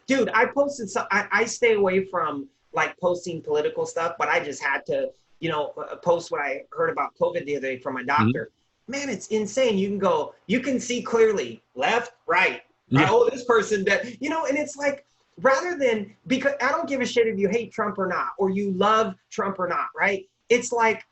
B: dude, I posted some, I stay away from like posting political stuff, but I just had to, you know, post what I heard about COVID the other day from my doctor. Man, it's insane. You can see clearly left, right.
A: Yeah.
B: Oh, this person that, you know, and it's like, rather than, because I don't give a shit if you hate Trump or not, or you love Trump or not, right? It's like,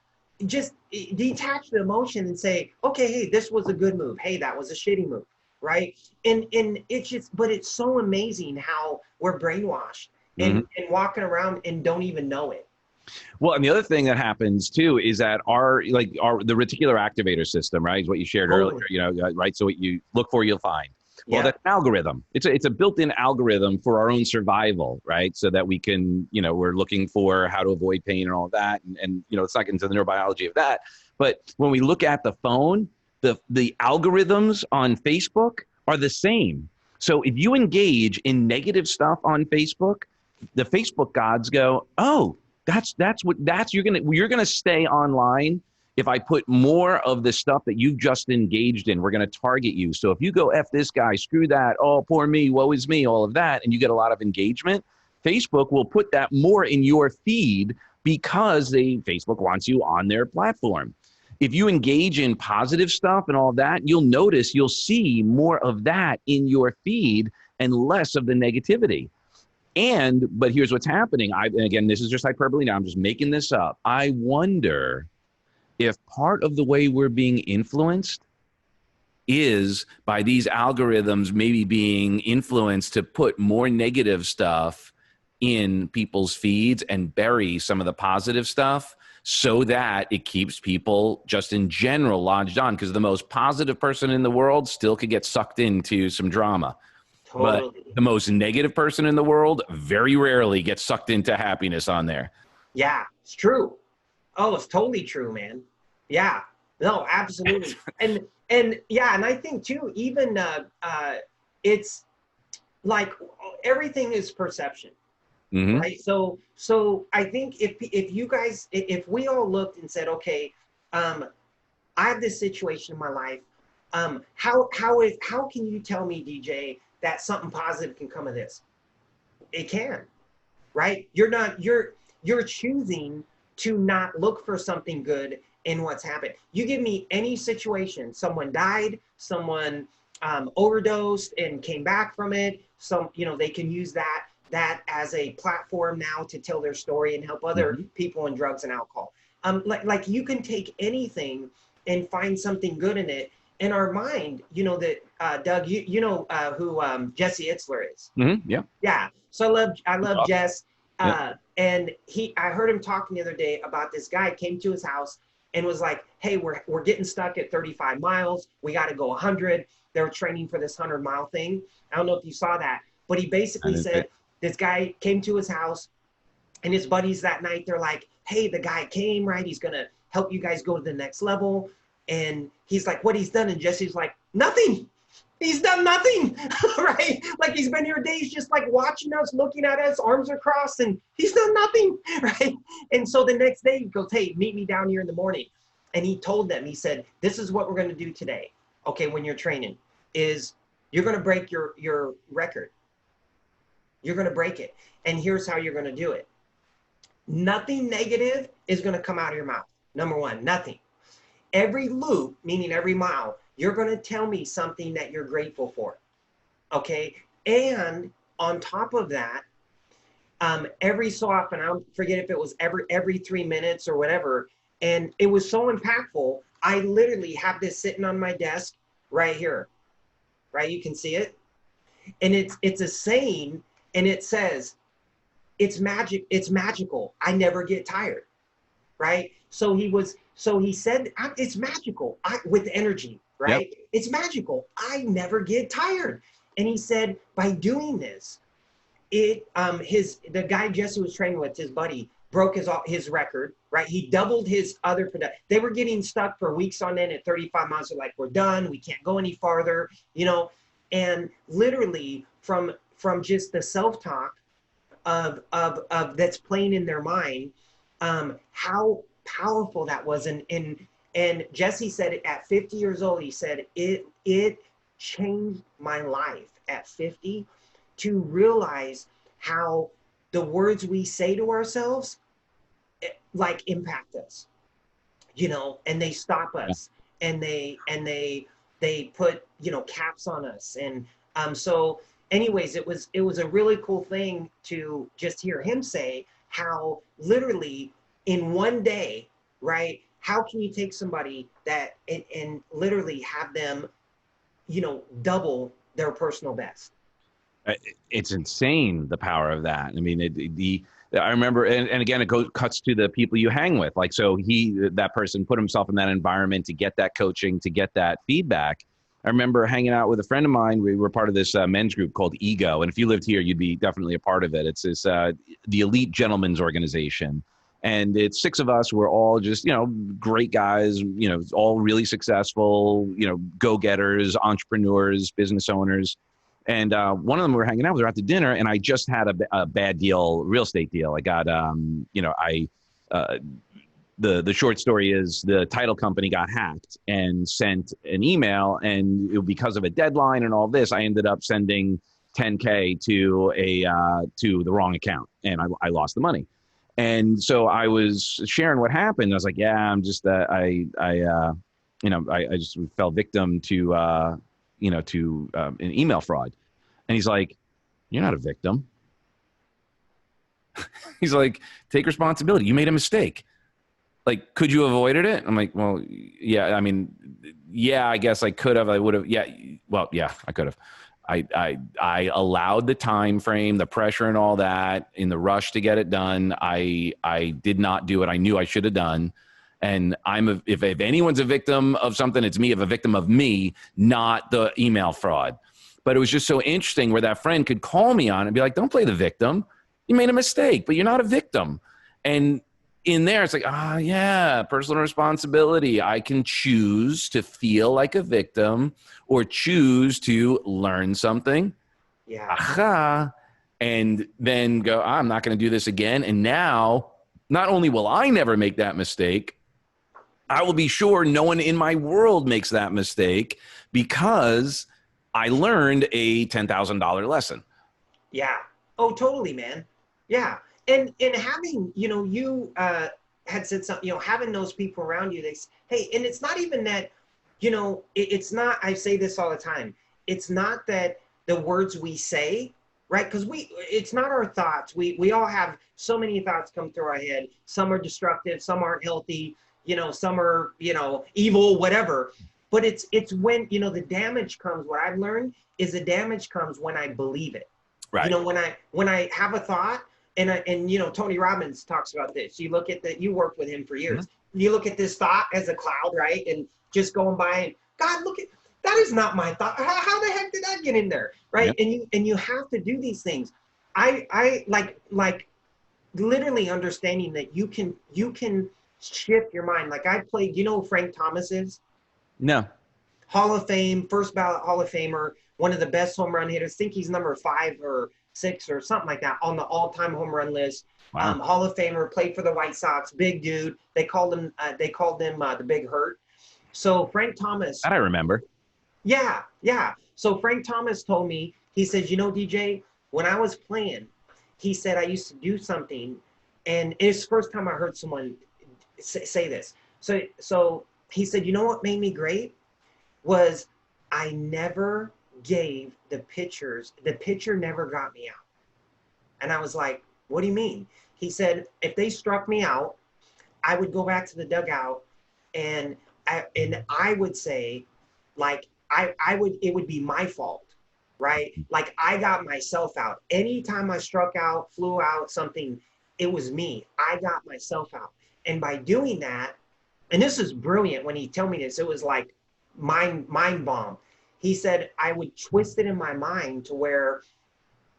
B: just detach the emotion and say, okay, hey, this was a good move. Hey, that was a shitty move, right? And it's just, but it's so amazing how we're brainwashed and walking around and don't even know it.
A: Well, and the other thing that happens too is that the reticular activator system, right, is what you shared earlier, you know, right? So what you look for, you'll find. Well, that's an algorithm. It's a built-in algorithm for our own survival, right? So that we can, you know, we're looking for how to avoid pain and all of that. And you know, it's not into the neurobiology of that. But when we look at the phone, the algorithms on Facebook are the same. So if you engage in negative stuff on Facebook, the Facebook gods go, oh, you're gonna stay online. If I put more of the stuff that you've just engaged in, we're going to target you. So if you go F this guy, screw that, oh, poor me, woe is me, all of that, and you get a lot of engagement, Facebook will put that more in your feed because Facebook wants you on their platform. If you engage in positive stuff and all of that, you'll see more of that in your feed and less of the negativity. But here's what's happening. And again, this is just hyperbole now. I'm just making this up. I wonder if part of the way we're being influenced is by these algorithms maybe being influenced to put more negative stuff in people's feeds and bury some of the positive stuff so that it keeps people just in general lodged on, because the most positive person in the world still could get sucked into some drama.
B: Totally.
A: But the most negative person in the world very rarely gets sucked into happiness on there.
B: Yeah, it's true. Oh, it's totally true, man. Yeah, no, absolutely. and yeah, and I think too, even it's like everything is perception, right? So I think if you guys, if we all looked and said, okay, I have this situation in my life, how can you tell me, DJ, that something positive can come of this? It can, right? You're choosing to not look for something good in what's happened. You give me any situation, someone died, someone overdosed and came back from it. They can use that as a platform now to tell their story and help other people in drugs and alcohol. Like you can take anything and find something good in it. In our mind, you know that Doug, you know who Jesse Itzler is.
A: Yeah.
B: Yeah. So I love Jess. And I heard him talking the other day about this guy came to his house and was like, hey, we're getting stuck at 35 miles. We got to go 100. They're training for this 100-mile thing. I don't know if you saw that, but he basically said this guy came to his house and his buddies that night, they're like, hey, the guy came, right? He's going to help you guys go to the next level. And he's like, what he's done? And Jesse's like, nothing. He's done nothing, right? Like he's been here days just like watching us, looking at us, arms are crossed, and he's done nothing, right? And so the next day he goes, hey, meet me down here in the morning. And he told them, he said, this is what we're going to do today. Okay, when you're training, is you're going to break your record. You're going to break it. And here's how you're going to do it. Nothing negative is going to come out of your mouth. Number one, nothing. Every loop, meaning every mile, you're going to tell me something that you're grateful for, okay? And on top of that, every so often, I don't forget if it was every 3 minutes or whatever, and it was so impactful, I literally have this sitting on my desk right here, right? You can see it. And it's a saying, and it says, it's magic. It's magical. I never get tired. Right. So he said, it's magical with energy. Right. Yep. It's magical. I never get tired. And he said, by doing this, the guy Jesse was training with, his buddy, broke his record, right? He doubled his other production. They were getting stuck for weeks on end at 35 miles. They're like, we're done. We can't go any farther, and literally from just the self-talk of that's playing in their mind, how powerful that was. And Jesse said it at 50 years old. He said, it changed my life at 50 to realize how the words we say to ourselves like impact us, and they stop us, and they put, caps on us. And so anyways, it was a really cool thing to just hear him say how literally in one day, right? How can you take somebody that and literally have them, double their personal best?
A: It's insane, the power of that. I mean, I remember, and again, cuts to the people you hang with. Like, so that person put himself in that environment to get that coaching, to get that feedback. I remember hanging out with a friend of mine. We were part of this men's group called Ego. And if you lived here, you'd be definitely a part of it. It's this, the Elite Gentlemen's Organization. And it's 6 of us. We're all just, great guys, all really successful, go-getters, entrepreneurs, business owners. And one of them we were hanging out with, we were out to dinner, and I just had a bad deal, real estate deal. I got, the short story is the title company got hacked and sent an email, and because of a deadline and all this, I ended up sending $10K to the wrong account, and I lost the money. And so I was sharing what happened. I was like, yeah, I'm just, I just fell victim to, an email fraud. And he's like, you're not a victim. He's like, take responsibility. You made a mistake. Like, could you have avoided it? I'm like, well, yeah, I mean, yeah, I guess I could have, I would have. Yeah. Well, yeah, I could have. I allowed the time frame, the pressure and all that in the rush to get it done. I did not do it. I knew I should have done. And if anyone's a victim of something, it's me, of a victim of me, not the email fraud. But it was just so interesting where that friend could call me on and be like, don't play the victim. You made a mistake, but you're not a victim. And in there, it's like, yeah, personal responsibility. I can choose to feel like a victim or choose to learn something.
B: Yeah.
A: Aha. And then go, I'm not going to do this again. And now, not only will I never make that mistake, I will be sure no one in my world makes that mistake because I learned a $10,000 lesson.
B: Yeah. Oh, totally, man. Yeah. And having, you had said something, having those people around you, hey, and it's not even that, it's not, I say this all the time. It's not that the words we say, right? Because it's not our thoughts. We all have so many thoughts come through our head. Some are destructive, some aren't healthy, some are, evil, whatever. But it's when, the damage comes, what I've learned is the damage comes when I believe it.
A: Right.
B: When I have a thought, and Tony Robbins talks about this. You look at you worked with him for years. Mm-hmm. You look at this thought as a cloud, right? And just going by and God, look at, that is not my thought. How the heck did that get in there? Right. Yep. And you have to do these things. I like literally understanding that you can shift your mind. Like I played, who Frank Thomas is?
A: No.
B: Hall of Fame, first ballot Hall of Famer, one of the best home run hitters. I think he's number 5 or 6 or something like that on the all-time home run list. Wow. Hall of Famer, played for the White Sox, big dude. They called him the Big Hurt. So Frank Thomas.
A: That I remember.
B: Yeah. So Frank Thomas told me, he says, DJ, when I was playing, he said I used to do something, and it's the first time I heard someone say this. So he said, what made me great was I never gave the pitcher never got me out. And I was like, what do you mean? He said, if they struck me out, I would go back to the dugout and I would say, like, it would be my fault right? Like I got myself out. Anytime I struck out, flew out, something, it was me. I got myself out. And by doing that, and this is brilliant when he told me this, it was like mind bomb. He said I would twist it in my mind to where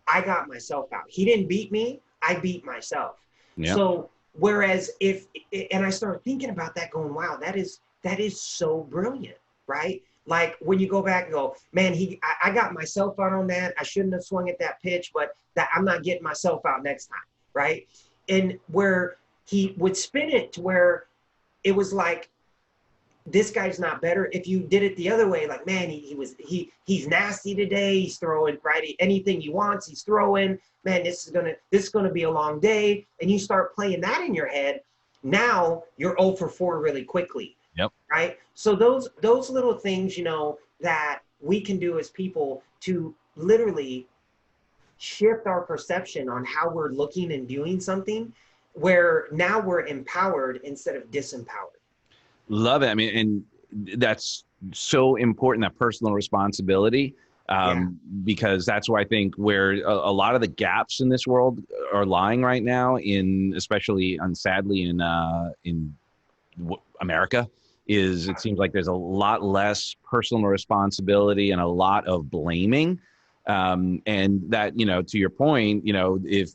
B: I got myself out. He didn't beat me, I beat myself.
A: Yeah.
B: So whereas and I started thinking about that going, wow, that is so brilliant, right? Like when you go back and go, man, I got myself out on that. I shouldn't have swung at that pitch, but that I'm not getting myself out next time, right? And where he would spin it to where it was like, this guy's not better. If you did it the other way, like, man, he's nasty today. He's throwing right anything he wants. He's throwing. Man, this is gonna be a long day. And you start playing that in your head. Now you're 0 for 4 really quickly.
A: Yep.
B: Right. So those little things, that we can do as people to literally shift our perception on how we're looking and viewing something, where now we're empowered instead of disempowered.
A: Love it. I mean, and that's so important, that personal responsibility, because that's where I think where a lot of the gaps in this world are lying right now, especially sadly in America, is it seems like there's a lot less personal responsibility and a lot of blaming. And that, to your point, if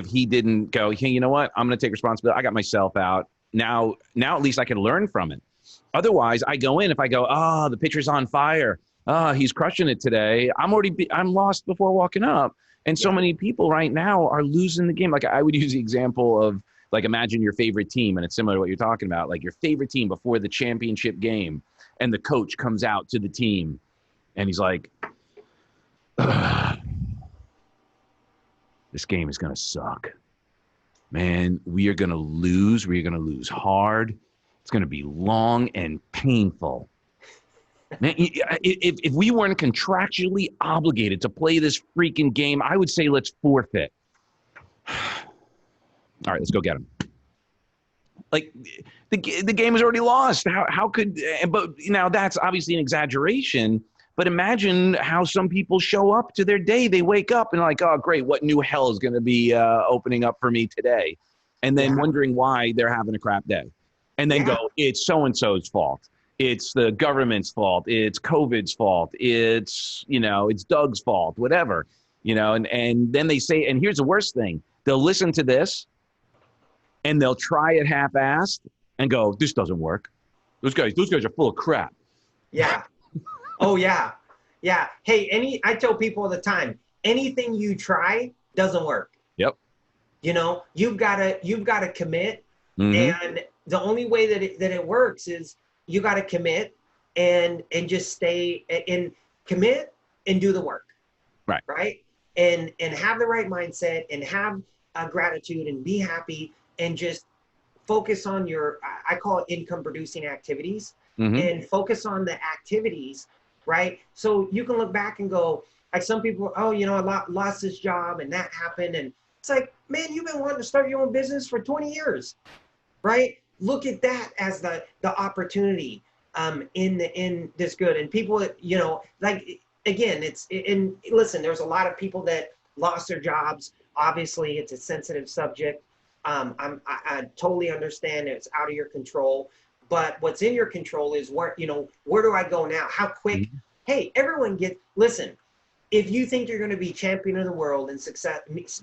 A: he didn't go, hey, you know what, I'm going to take responsibility. I got myself out. Now at least I can learn from it. Otherwise, I go in, if I go, the pitcher's on fire. He's crushing it today. I'm lost before walking up. And so many people right now are losing the game. Like I would use the example of, like, imagine your favorite team, and it's similar to what you're talking about, like your favorite team before the championship game, and the coach comes out to the team and he's like, this game is going to suck. Man, we are going to lose. We're going to lose hard. It's going to be long and painful. Man, if we weren't contractually obligated to play this freaking game, I would say let's forfeit. All right, let's go get him. Like the game is already lost. How could? But now that's obviously an exaggeration. But imagine how some people show up to their day. They wake up and like, oh, great, what new hell is going to be opening up for me today? And then wondering why they're having a crap day. And then go, it's so-and-so's fault. It's the government's fault. It's COVID's fault. It's Doug's fault, whatever. And then they say, and here's the worst thing. They'll listen to this and they'll try it half-assed and go, this doesn't work. Those guys are full of crap.
B: Yeah. Oh yeah. Yeah. Hey, I tell people all the time, anything you try doesn't work.
A: Yep.
B: You've gotta commit. And the only way that it works is you gotta commit and just stay and commit and do the work.
A: Right.
B: Right. And have the right mindset and have gratitude and be happy and just focus on I call it income producing activities, and focus on the activities. Right. So you can look back and go, like some people, I lost this job and that happened. And it's like, man, you've been wanting to start your own business for 20 years. Right. Look at that as the opportunity in this good. And people, like, again, listen, there's a lot of people that lost their jobs. Obviously, it's a sensitive subject. I totally understand it's out of your control. But what's in your control is where do I go now? How quick? Hey, everyone listen, if you think you're going to be champion of the world and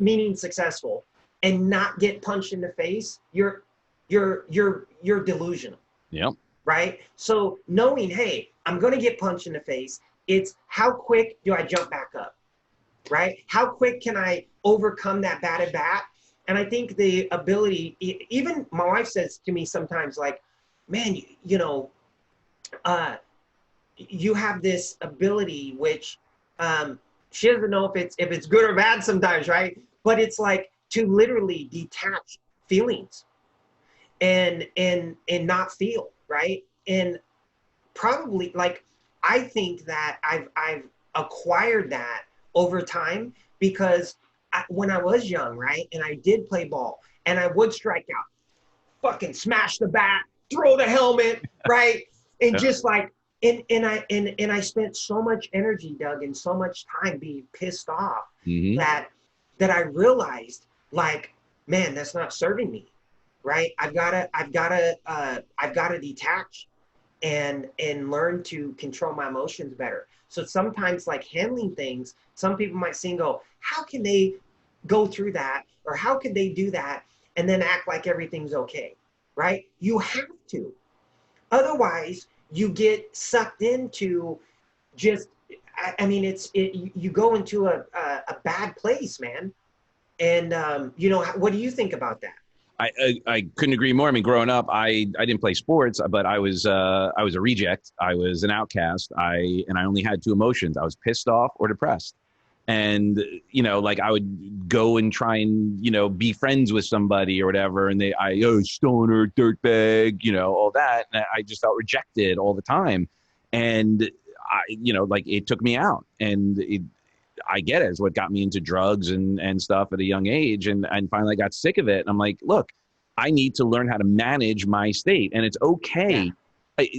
B: meaning successful and not get punched in the face, you're delusional.
A: Yep.
B: Right? So knowing, hey, I'm going to get punched in the face, it's how quick do I jump back up? Right? How quick can I overcome that batted bat? And I think the ability, even my wife says to me sometimes, like, man, you have this ability, which she doesn't know if it's good or bad sometimes, right? But it's like to literally detach feelings and not feel, right? And probably, like, I think that I've acquired that over time because when I was young, right, and I did play ball and I would strike out, fucking smash the bat, throw the helmet, right? And just like And I spent so much energy, Doug, and so much time being pissed off
A: Mm-hmm.
B: that I realized, like, man, that's not serving me, right? I've gotta detach and learn to control my emotions better. So sometimes, like, handling things, some people might see and go, how can they go through that, or how could they do that and then act like everything's okay, right? You have to. Otherwise, you get sucked into just, I mean, you go into a bad place, man. And, what do you think about that?
A: I couldn't agree more. I mean, growing up, I didn't play sports, but I was a reject. I was an outcast. I only had two emotions. I was pissed off or depressed. And like I would go and try and be friends with somebody or whatever, and stoner, dirtbag, all that. And I just felt rejected all the time, and like it took me out, and I get it. It's what got me into drugs and stuff at a young age. And finally I got sick of it. And I'm like, look, I need to learn how to manage my state. And it's
B: Yeah.
A: okay.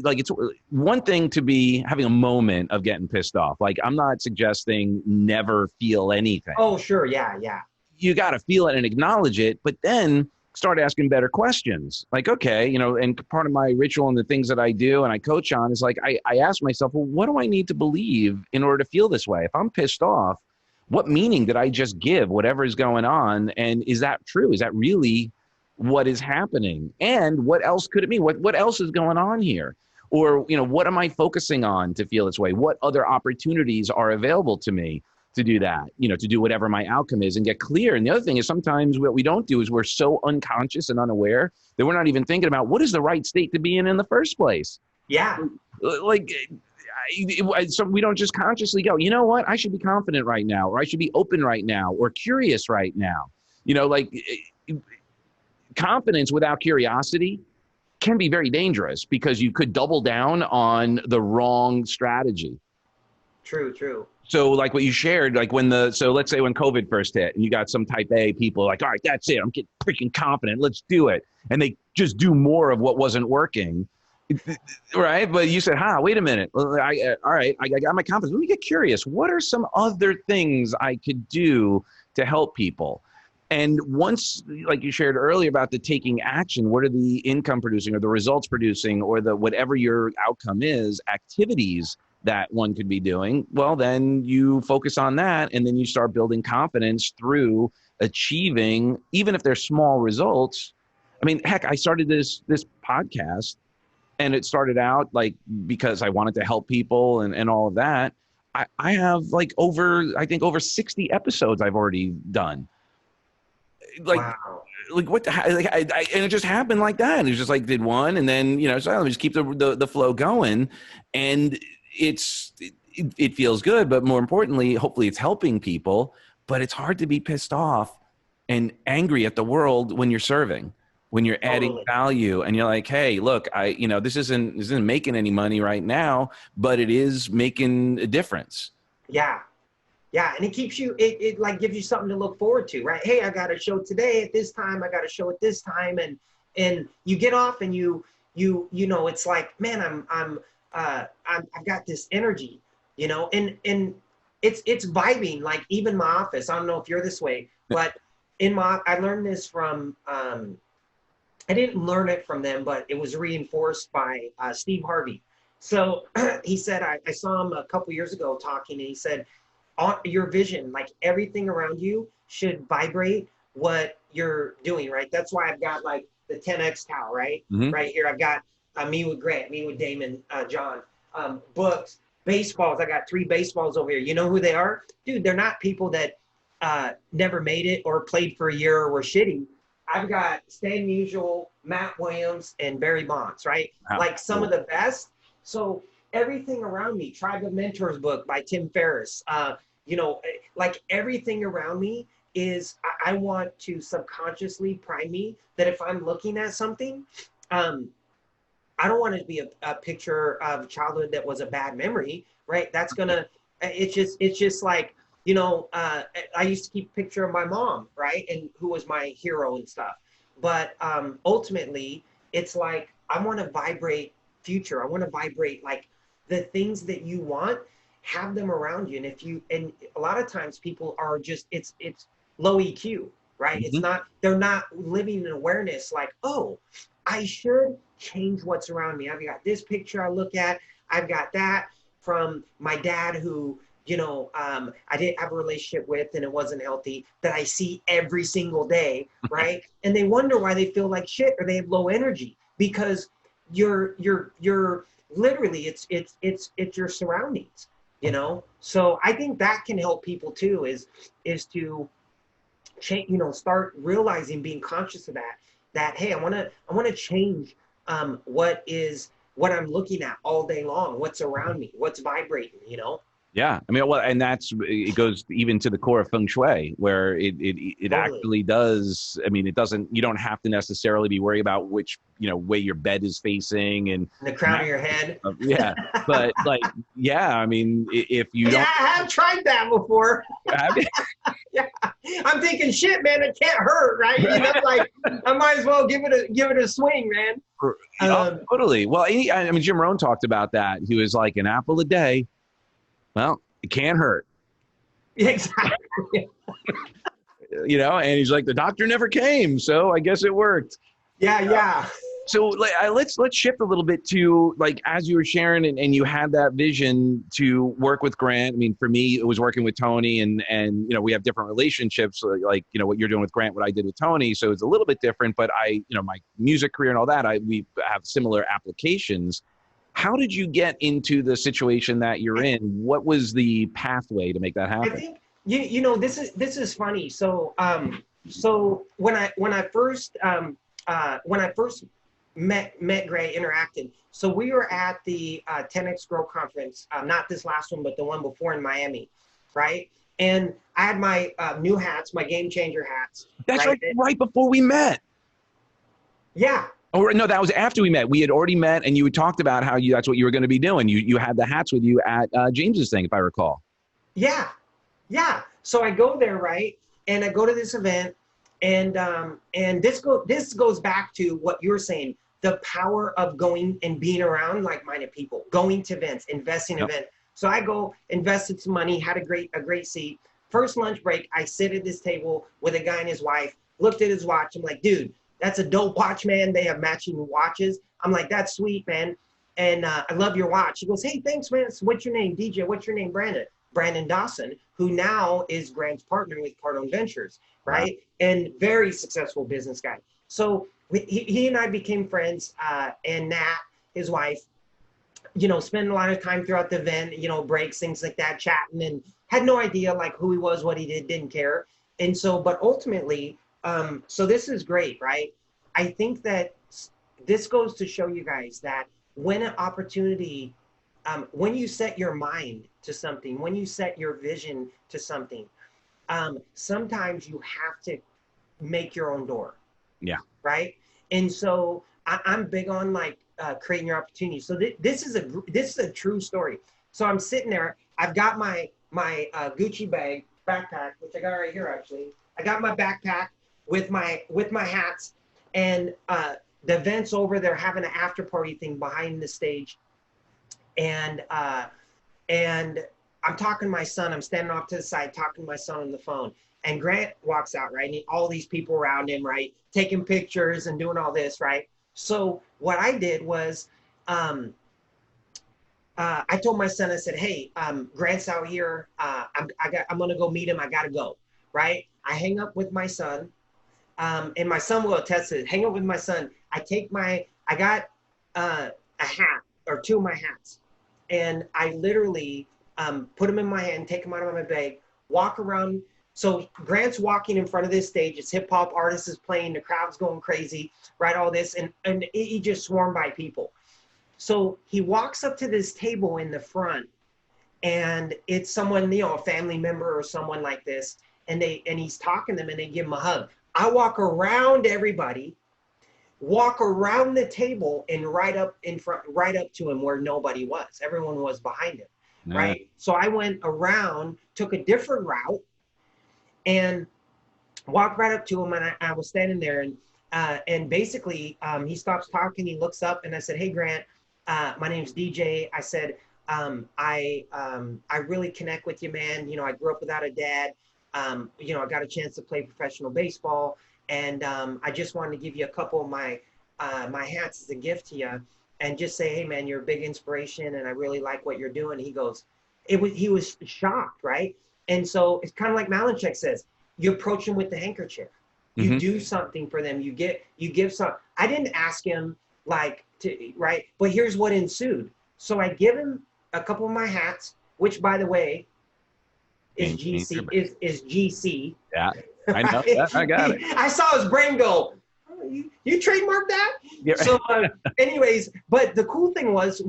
A: Like it's one thing to be having a moment of getting pissed off. Like I'm not suggesting never feel anything.
B: Oh, sure. Yeah. Yeah.
A: You got to feel it and acknowledge it, but then start asking better questions. Like, okay, and part of my ritual and the things that I do and I coach on is like, I ask myself, well, what do I need to believe in order to feel this way? If I'm pissed off, what meaning did I just give whatever is going on? And is that true? Is that really what is happening? And what else could it mean? What else is going on here? Or, what am I focusing on to feel this way? What other opportunities are available to me to do that, to do whatever my outcome is and get clear. And the other thing is sometimes what we don't do is we're so unconscious and unaware that we're not even thinking about what is the right state to be in the first place.
B: Yeah.
A: Like, so we don't just consciously go, you know what, I should be confident right now, or I should be open right now, or curious right now. Like confidence without curiosity can be very dangerous because you could double down on the wrong strategy.
B: True. True.
A: So like what you shared, like so let's say when COVID first hit and you got some type A people like, all right, that's it. I'm getting freaking confident. Let's do it. And they just do more of what wasn't working. Right. But you said, wait a minute. All right. I got my confidence. Let me get curious. What are some other things I could do to help people? And once, like you shared earlier about the taking action, what are the income producing or the results producing or the whatever your outcome is, activities that one could be doing, well, then you focus on that and then you start building confidence through achieving, even if they're small results. I mean, heck, I started this podcast and it started out like because I wanted to help people and all of that. I have like I think over 60 episodes I've already done. Like,
B: Wow.
A: like what the and it just happened like that. And it was just like did one and then, so I'll just keep the flow going. And it feels good, but more importantly, hopefully it's helping people. But it's hard to be pissed off and angry at the world when you're serving, when you're adding
B: Totally.
A: value, and you're like, hey, look, this isn't making any money right now, but it is making a difference.
B: Yeah. Yeah. And it keeps you, it like gives you something to look forward to, right? Hey, I got a show today at this time. I got a show at this time. And you get off and it's like, man, I've got this energy, and it's vibing. Like even my office, I don't know if you're this way, but I learned this from, I didn't learn it from them, but it was reinforced by Steve Harvey. So he said, I saw him a couple years ago talking, and he said, your vision, like everything around you should vibrate what you're doing, right? That's why I've got like the 10X towel, right?
A: Mm-hmm.
B: Right here, I've got me with Grant, me with Damon, John, books, baseballs. I got 3 baseballs over here. You know who they are? Dude, they're not people that never made it or played for a year or were shitty. I've got Stan Musial, Matt Williams, and Barry Bonds, right?
A: Wow.
B: Like some of the best. So everything around me, Tribe of Mentors book by Tim Ferriss, like everything around me is, I want to subconsciously prime me that if I'm looking at something, I don't want it to be a picture of childhood that was a bad memory, right? That's gonna, it's just like, I used to keep a picture of my mom, right? And who was my hero and stuff. But ultimately, it's like, I want to vibrate future. I want to vibrate like the things that you want, have them around you. And if you, and a lot of times people are just, it's low EQ, right? It's not, they're not living in awareness like, oh, I should change what's around me. I've got this picture I look at. I've got that from my dad who, you know, I didn't have a relationship with and it wasn't healthy, that I see every single day, right? And they wonder why they feel like shit or they have low energy, because you're literally, it's your surroundings, you know? So I think that can help people too, is to change, you know, start realizing, being conscious of that, hey, I want to change what I'm looking at all day long, what's around me, what's vibrating, you know?
A: Yeah, I mean, well, and it goes even to the core of feng shui, where it
B: Totally.
A: actually does. I mean, it doesn't. You don't have to necessarily be worried about which, you know, way your bed is facing and
B: The crown of your head.
A: Yeah, but like, yeah, I mean, if you don't,
B: Yeah, I have tried that before. Yeah, I'm thinking, shit, man, it can't hurt, right? You know, like I might as well give it a swing, man.
A: Totally. Well, I mean, Jim Rohn talked about that. He was like, an apple a day. Well, it can't hurt.
B: Exactly.
A: You know, and he's like, the doctor never came, so I guess it worked.
B: Yeah.
A: So let's shift a little bit to, like, as you were sharing and you had that vision to work with Grant. I mean, for me, it was working with Tony, and you know, we have different relationships, like, you know, what you're doing with Grant, what I did with Tony. So it's a little bit different, but you know, my music career and all that, we have similar applications. How did you get into the situation that you're in? What was the pathway to make that happen?
B: I think you know, this is funny. So when I first met Gray, interacted. So we were at the 10X Grow conference, not this last one, but the one before in Miami, right? And I had my new hats, my game changer hats.
A: That's right before we met.
B: Yeah.
A: Oh no, that was after we met. We had already met, and you had talked about how that's what you were going to be doing. You had the hats with you at James's thing, if I recall.
B: Yeah. So I go there, right? And I go to this event, and this goes back to what you were saying, the power of going and being around like-minded people, going to events, investing in events. So I go, invested some money, had a great seat. First lunch break, I sit at this table with a guy and his wife, looked at his watch. I'm like, dude, that's a dope watch, man. They have matching watches. I'm like, that's sweet, man. And I love your watch. He goes, hey, thanks, man. So what's your name? DJ, what's your name? Brandon Dawson, who now is Grant's partner with Pardon Ventures, right? Wow. And very successful business guy. So he and I became friends, and Nat, his wife, you know, spent a lot of time throughout the event, you know, breaks, things like that, chatting, and had no idea like who he was, what he did, didn't care. And so, but ultimately, so this is great, right? I think that this goes to show you guys that when an opportunity, when you set your mind to something, when you set your vision to something, sometimes you have to make your own door. Yeah. Right. And so I'm big on like creating your opportunity. So this is a true story. So I'm sitting there. I've got my Gucci backpack, which I got right here actually. I got my backpack with my hats, and the event's over. They're having an after party thing behind the stage, and I'm talking to my son. I'm standing off to the side talking to my son on the phone, and Grant walks out, right? And all these people around him, right, taking pictures and doing all this, right? So what I did was, I told my son, I said, hey, Grant's out here. I'm gonna go meet him. I gotta go, right? I hang up with my son, and my son will attest to it. Hang up with my son. I got a hat or two of my hats, and I literally put them in my hand, take them out of my bag, walk around. So Grant's walking in front of this stage. It's hip hop artist is playing. The crowd's going crazy, right? All this, and he just swarmed by people. So he walks up to this table in the front, and it's someone, you know, a family member or someone like this, and he's talking to them, and they give him a hug. I walk around everybody, walk around the table, and right up in front, right up to him where nobody was. Everyone was behind him, right? So I went around, took a different route, and walked right up to him, and I was standing there, and basically he stops talking, he looks up, and I said, hey, Grant, my name's DJ. I said, I really connect with you, man. You know, I grew up without a dad. You know, I got a chance to play professional baseball, and I just wanted to give you a couple of my hats as a gift to you, and just say, hey, man, you're a big inspiration, and I really like what you're doing. He goes, he was shocked, right? And so it's kind of like Malinchek says, you approach them with the handkerchief. You do something for them. You give some. I didn't ask him like to, right? But here's what ensued. So I give him a couple of my hats, which by the way is GC is GC.
A: Yeah, I know. I got it.
B: I saw his brain go, oh, you trademarked that? Yeah. So anyways, but the cool thing was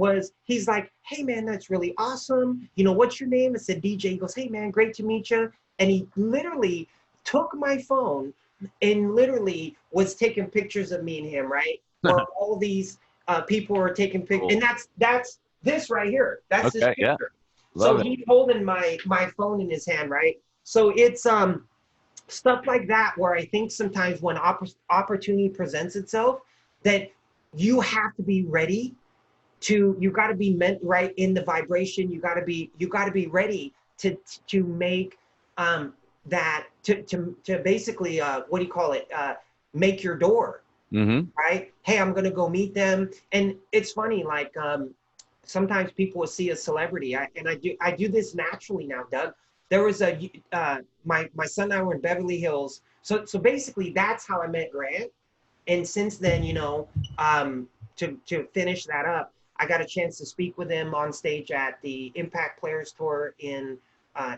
B: he's like, hey man, that's really awesome. You know, what's your name? I said DJ. He goes, hey man, great to meet you. And he literally took my phone and literally was taking pictures of me and him, right? Where all these people were taking pictures. Cool. And that's this right here. That's his picture. Yeah. So he's holding my phone in his hand, right? So it's stuff like that where I think sometimes when opportunity presents itself, that you have to be ready to, you got to be meant right in the vibration. You got to be ready to make that to basically what do you call it? Make your door, right? Hey, I'm gonna go meet them, and it's funny. Like sometimes people will see a celebrity, and I do this naturally now, Doug. There was my son and I were in Beverly Hills, so basically that's how I met Grant, and since then, you know, to finish that up, I got a chance to speak with him on stage at the Impact Players Tour in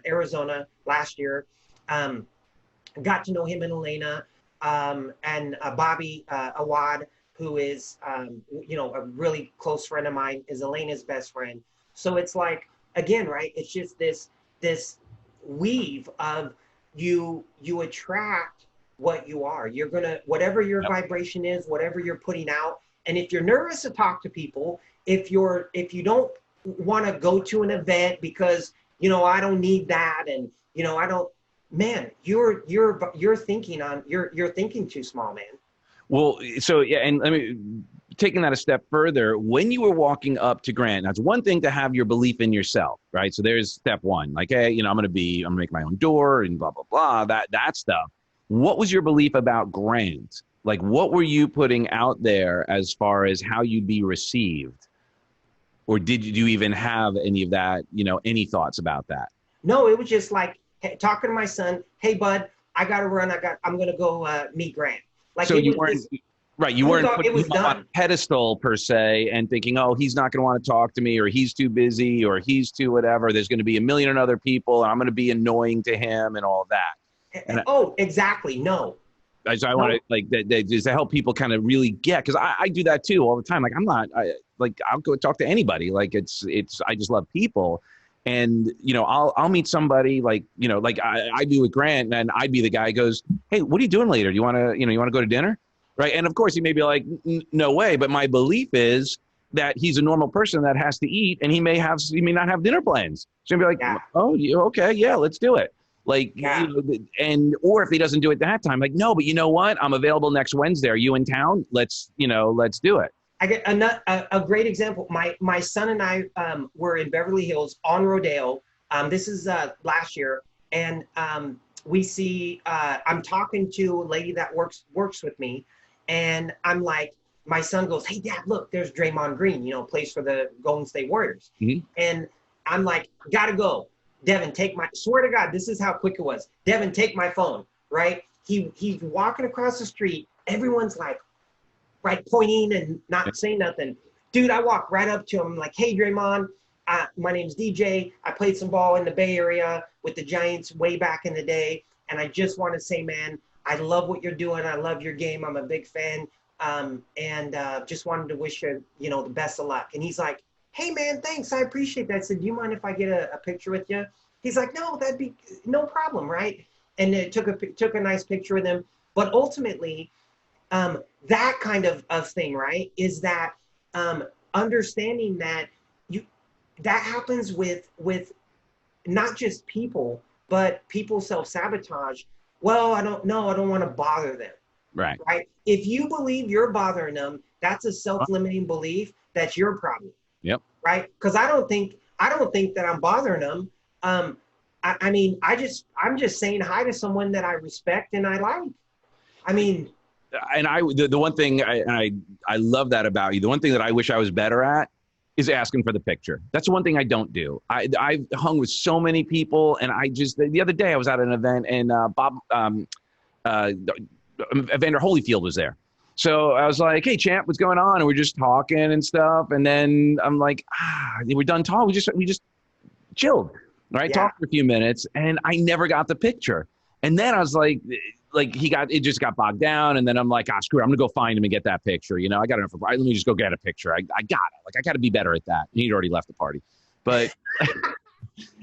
B: Arizona last year. Got to know him and Elena, and Bobby Awad, who is, you know, a really close friend of mine, is Elena's best friend. So it's like, again, right? It's just this weave of you attract what you are. You're gonna, whatever your vibration is, whatever you're putting out. And if you're nervous to talk to people, if you don't want to go to an event because, you know, I don't need that, and you know, I don't, man, you're thinking too small, man.
A: Well, so yeah, and let me taking that a step further. When you were walking up to Grant, now it's one thing to have your belief in yourself, right? So there's step one, like, hey, you know, I'm gonna make my own door and blah blah blah, that stuff. What was your belief about Grant? Like, what were you putting out there as far as how you'd be received? Or do you even have any of that, you know, any thoughts about that?
B: No, it was just like, hey, talking to my son, hey, bud, I got to run. I'm going to go meet Grant. Like,
A: so you weren't, right, you weren't putting him on a pedestal per se and thinking, oh, he's not going to want to talk to me, or he's too busy, or he's too whatever. There's going to be a million other people, and I'm going to be annoying to him and all that. And
B: exactly. No.
A: So I want to, like, that just to help people kind of really get, because I do that too all the time. Like, I'll go talk to anybody. Like, I just love people. And, you know, I'll meet somebody like, you know, like I do with Grant, and I'd be the guy who goes, hey, what are you doing later? Do you want to go to dinner? Right. And of course he may be like, no way. But my belief is that he's a normal person that has to eat, and he may not have dinner plans. So he'll be like, oh, okay. Yeah, let's do it. Like, you know, or if he doesn't do it that time, like, no, but you know what? I'm available next Wednesday. Are you in town? Let's do it.
B: I get a great example. My son and I were in Beverly Hills on Rodeo. This is last year, and we see. I'm talking to a lady that works with me, and I'm like, my son goes, "Hey, Dad, look, there's Draymond Green. You know, plays for the Golden State Warriors." And I'm like, "Gotta go, Devin. Swear to God, this is how quick it was. Devin, take my phone." Right? He's walking across the street. Everyone's like, right, pointing and not saying nothing. Dude, I walk right up to him. I'm like, hey, Draymond, my name's DJ. I played some ball in the Bay Area with the Giants way back in the day. And I just want to say, man, I love what you're doing. I love your game. I'm a big fan. And just wanted to wish you, you know, the best of luck. And he's like, hey, man, thanks. I appreciate that. I said, do you mind if I get a picture with you? He's like, no, that'd be no problem, right? And it took a nice picture with him. But ultimately, that kind of thing, right, is that understanding that that happens with not just people, but people self-sabotage. Well, I don't want to bother them.
A: Right.
B: If you believe you're bothering them, that's a self-limiting belief. That's your problem.
A: Yep.
B: Right. Because I don't think I don't think that I'm bothering them. I mean, I'm just saying hi to someone that I respect and I like. I mean,
A: and the one thing I love that about you. The one thing that I wish I was better at is asking for the picture. That's the one thing I don't do. I've hung with so many people, and I just the other day I was at an event and Bob Evander Holyfield was there. So I was like, "Hey, champ, what's going on?" And we're just talking and stuff. And then I'm like, we're done talking. We just chilled, right?
B: yeah.
A: Talked for a few minutes, and I never got the picture. And then I was like it just got bogged down. And then I'm like, screw it, I'm gonna go find him and get that picture. You know, I got enough. Let me just go get a picture. I got to be better at that. And he'd already left the party, but.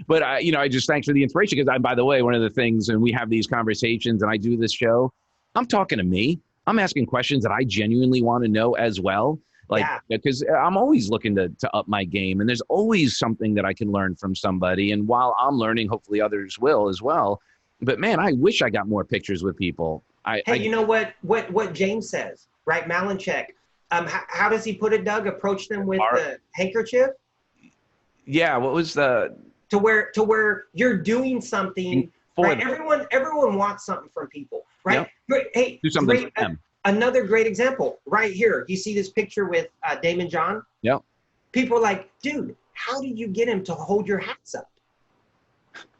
A: But I just thanks for the inspiration because by the way, one of the things, and we have these conversations and I do this show, I'm talking to me. I'm asking questions that I genuinely want to know as well. Like, because I'm always looking to up my game, and there's always something that I can learn from somebody. And while I'm learning, hopefully others will as well. But man, I wish I got more pictures with people.
B: You know what James says, right? Malinchek. How does he put it, Doug? Approach them with the handkerchief.
A: Yeah. What was the?
B: To where you're doing something, right? Everyone wants something from people, right? Yep. Hey,
A: do something for them.
B: Another great example right here. You see this picture with Damon John?
A: Yep.
B: People are like, dude, how did you get him to hold your hats up?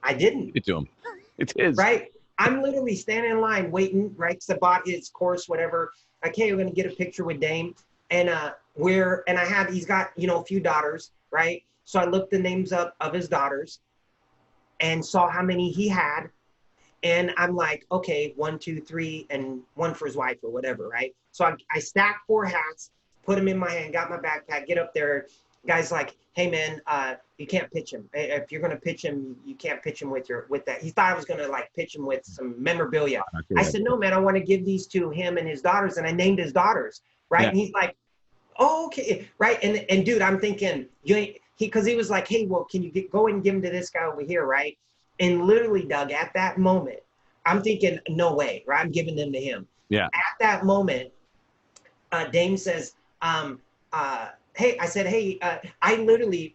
B: I didn't.
A: It to him. It is.
B: Right? I'm literally standing in line waiting, right? Because I bought his course, whatever. Okay, we're going to get a picture with Dame. And he's got, a few daughters, right? So I looked the names up of his daughters and saw how many he had. And I'm like, okay, 1, 2, 3, and one for his wife or whatever, right? So I stacked 4 hats, put them in my hand, got my backpack, get up there. Guy's like, hey man, you can't pitch him. If you're gonna pitch him, you can't pitch him with that. He thought I was gonna like pitch him with some memorabilia. I said, no man, I want to give these to him and his daughters, and I named his daughters, right? Yeah. And he's like, oh, okay, right? And dude, I'm thinking, because he was like, hey, well, can you go and give him to this guy over here, right? And literally, Doug, at that moment, I'm thinking, no way, right? I'm giving them to him.
A: Yeah.
B: At that moment, Dame says, hey, I said, hey, I literally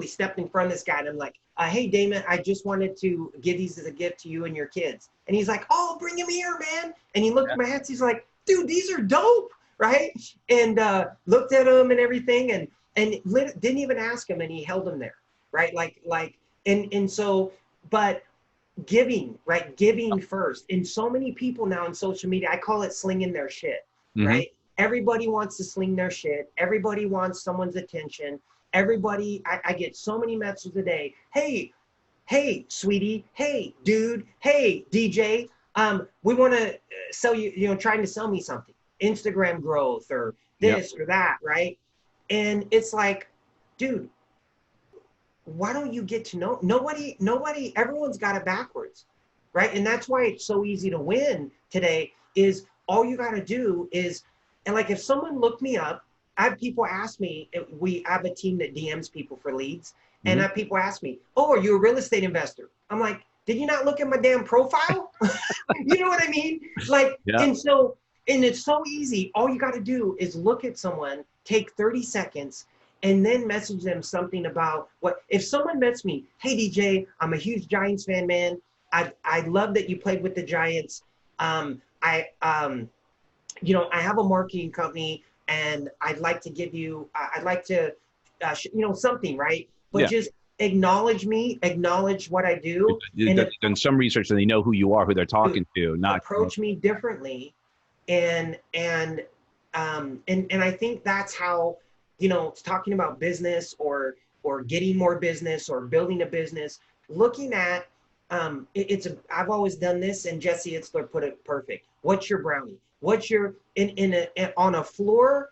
B: stepped in front of this guy, and I'm like, hey, Damon, I just wanted to give these as a gift to you and your kids. And he's like, oh, bring him here, man. And he looked at my hats. He's like, dude, these are dope, right? And looked at them and everything, and didn't even ask him, and he held them there, right? And so, but giving, right? Giving first. And so many people now on social media, I call it slinging their shit, right? Everybody wants to sling their shit. Everybody wants someone's attention. Everybody, I get so many messages a day. Hey, sweetie. Hey, dude. Hey, DJ. We want to sell you, trying to sell me something. Instagram growth or this or that, right? And it's like, dude, why don't you get to know? Nobody, everyone's got it backwards, right? And that's why it's so easy to win today is all you got to do is, and like if someone looked me up, I have people ask me, I have a team that DMs people for leads, and I have people ask me, oh, are you a real estate investor? I'm like, did you not look at my damn profile? You know what I mean? Like, and it's so easy. All you got to do is look at someone, take 30 seconds, and then message them something about what, if someone mets me, hey DJ, I'm a huge Giants fan, man. I love that you played with the Giants. I have a marketing company, and I'd like to give you, something, right? But just acknowledge me, acknowledge what I do.
A: They've done some research and they know who you are, who they're talking to. Not
B: approach me differently, and I think that's how, talking about business or getting more business or building a business, looking at I've always done this, and Jesse Itzler put it perfect. What's your brownie? What's your on a floor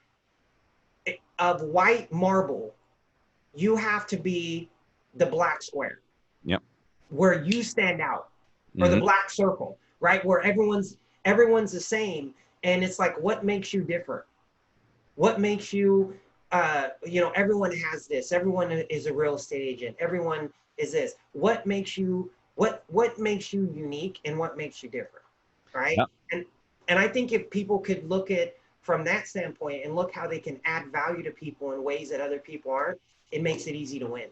B: of white marble, you have to be the black square.
A: Yep.
B: Where you stand out, or the black circle, right? Where everyone's the same, and it's like, what makes you different? What makes you everyone has this. Everyone is a real estate agent. Everyone is this. What makes you unique, and what makes you different, right? Yep. And I think if people could look at from that standpoint and look how they can add value to people in ways that other people aren't, it makes it easy to win.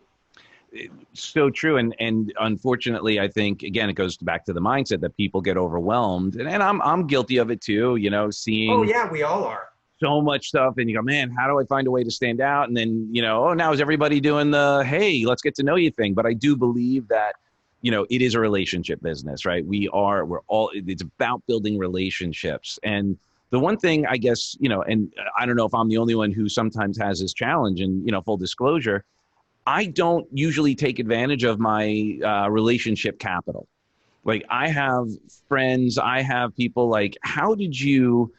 A: So true. And unfortunately, I think, again, it goes back to the mindset that people get overwhelmed. And I'm guilty of it too, you know,
B: Oh
A: seeing
B: yeah, we all are.
A: so much stuff and you go, man, how do I find a way to stand out? And then, you know, oh, now is everybody doing the, hey, let's get to know you thing. But I do believe that, you know, it is a relationship business, right? It's about building relationships. And the one thing I guess, you know, and I don't know if I'm the only one who sometimes has this challenge, and, you know, full disclosure, I don't usually take advantage of my relationship capital. Like I have friends, I have people like, how did you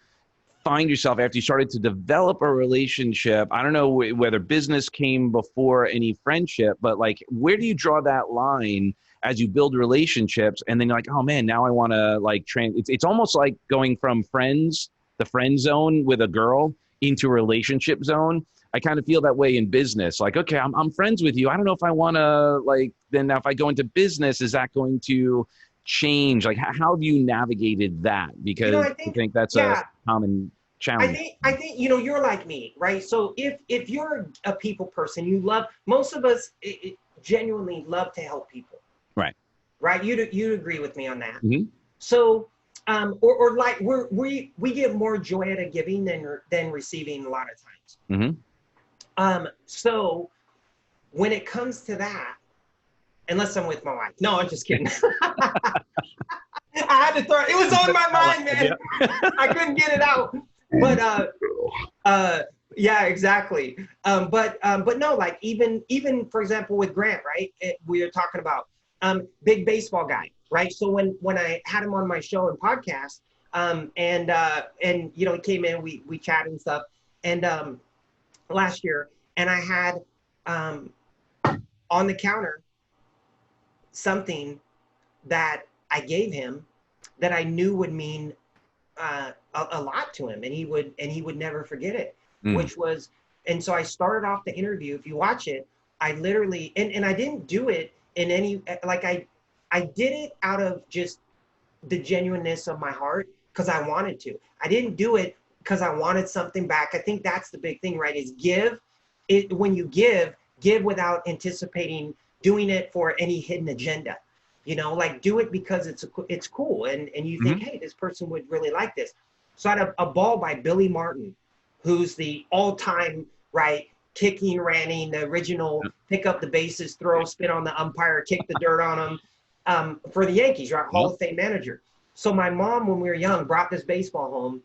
A: find yourself after you started to develop a relationship? I don't know whether business came before any friendship, but like, where do you draw that line as you build relationships? And then you're like, oh man, now I want to like it's almost like going from friends, the friend zone with a girl, into relationship zone. I kind of feel that way in business. Like, okay, I'm friends with you. I don't know if I want to like, then now if I go into business, is that going to change? Like, how have you navigated that? Because
B: I
A: think that's a
B: yeah,
A: common challenge.
B: I think you're like me, right? So if you're a people person, you love, most of us genuinely love to help people,
A: Right.
B: right? You'd agree with me on that.
A: Mm-hmm.
B: So or like we give more joy at a giving than receiving a lot of times. So when it comes to that, unless I'm with my wife, no, I'm just kidding. I had to throw it was on my mind, man. I couldn't get it out. But yeah, exactly. But no, like even for example with Grant, right? We were talking about big baseball guy, right? So when I had him on my show and podcast, and you know, he came in, we chatted and stuff, and last year, and I had on the counter something that I gave him that I knew would mean a lot to him, and he would never forget it. Which was, and so I started off the interview. If you watch it, I literally and I didn't do it in any like I did it out of just the genuineness of my heart because I wanted to. I didn't do it because I wanted something back. I think that's the big thing, right? Is give it when you give without anticipating doing it for any hidden agenda. You know, like do it because it's cool and you think, hey, this person would really like this. So I had a ball by Billy Martin, who's the all-time, right, kicking, ranning, the original pick up the bases, throw, spin on the umpire, kick the dirt on him for the Yankees, right, Hall of Fame manager. So my mom, when we were young, brought this baseball home,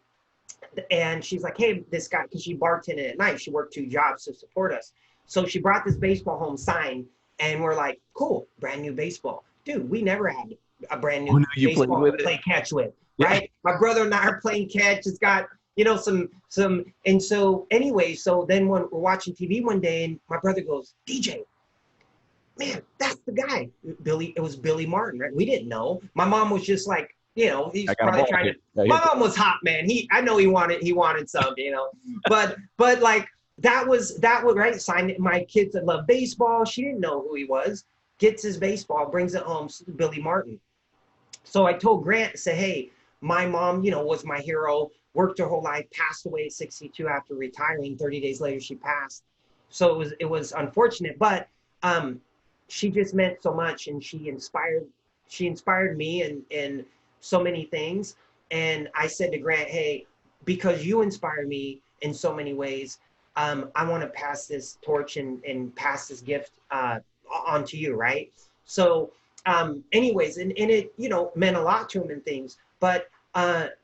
B: and she's like, hey, this guy, because she bartended at night, she worked 2 jobs to support us. So she brought this baseball home signed, and we're like, cool, brand new baseball. Dude, we never had a brand new baseball to play catch with, right? Yeah. My brother and I are playing catch. It's got, you know, some, and so anyway, so then when we're watching TV one day and my brother goes, DJ, man, that's the guy. It was Billy Martin, right? We didn't know. My mom was just like, you know, he's probably trying to, my mom was hot, man. I know he wanted some, you know, but like, that was right. Signed it. My kids that love baseball. She didn't know who he was. Gets his baseball, brings it home, Billy Martin. So I told Grant, say, hey, my mom, you know, was my hero, worked her whole life, passed away at 62 after retiring. 30 days later, she passed. So it was unfortunate, but she just meant so much, and she inspired me in so many things. And I said to Grant, hey, because you inspire me in so many ways, I want to pass this torch and pass this gift onto you, right? So anyways, and it, you know, meant a lot to him and things, but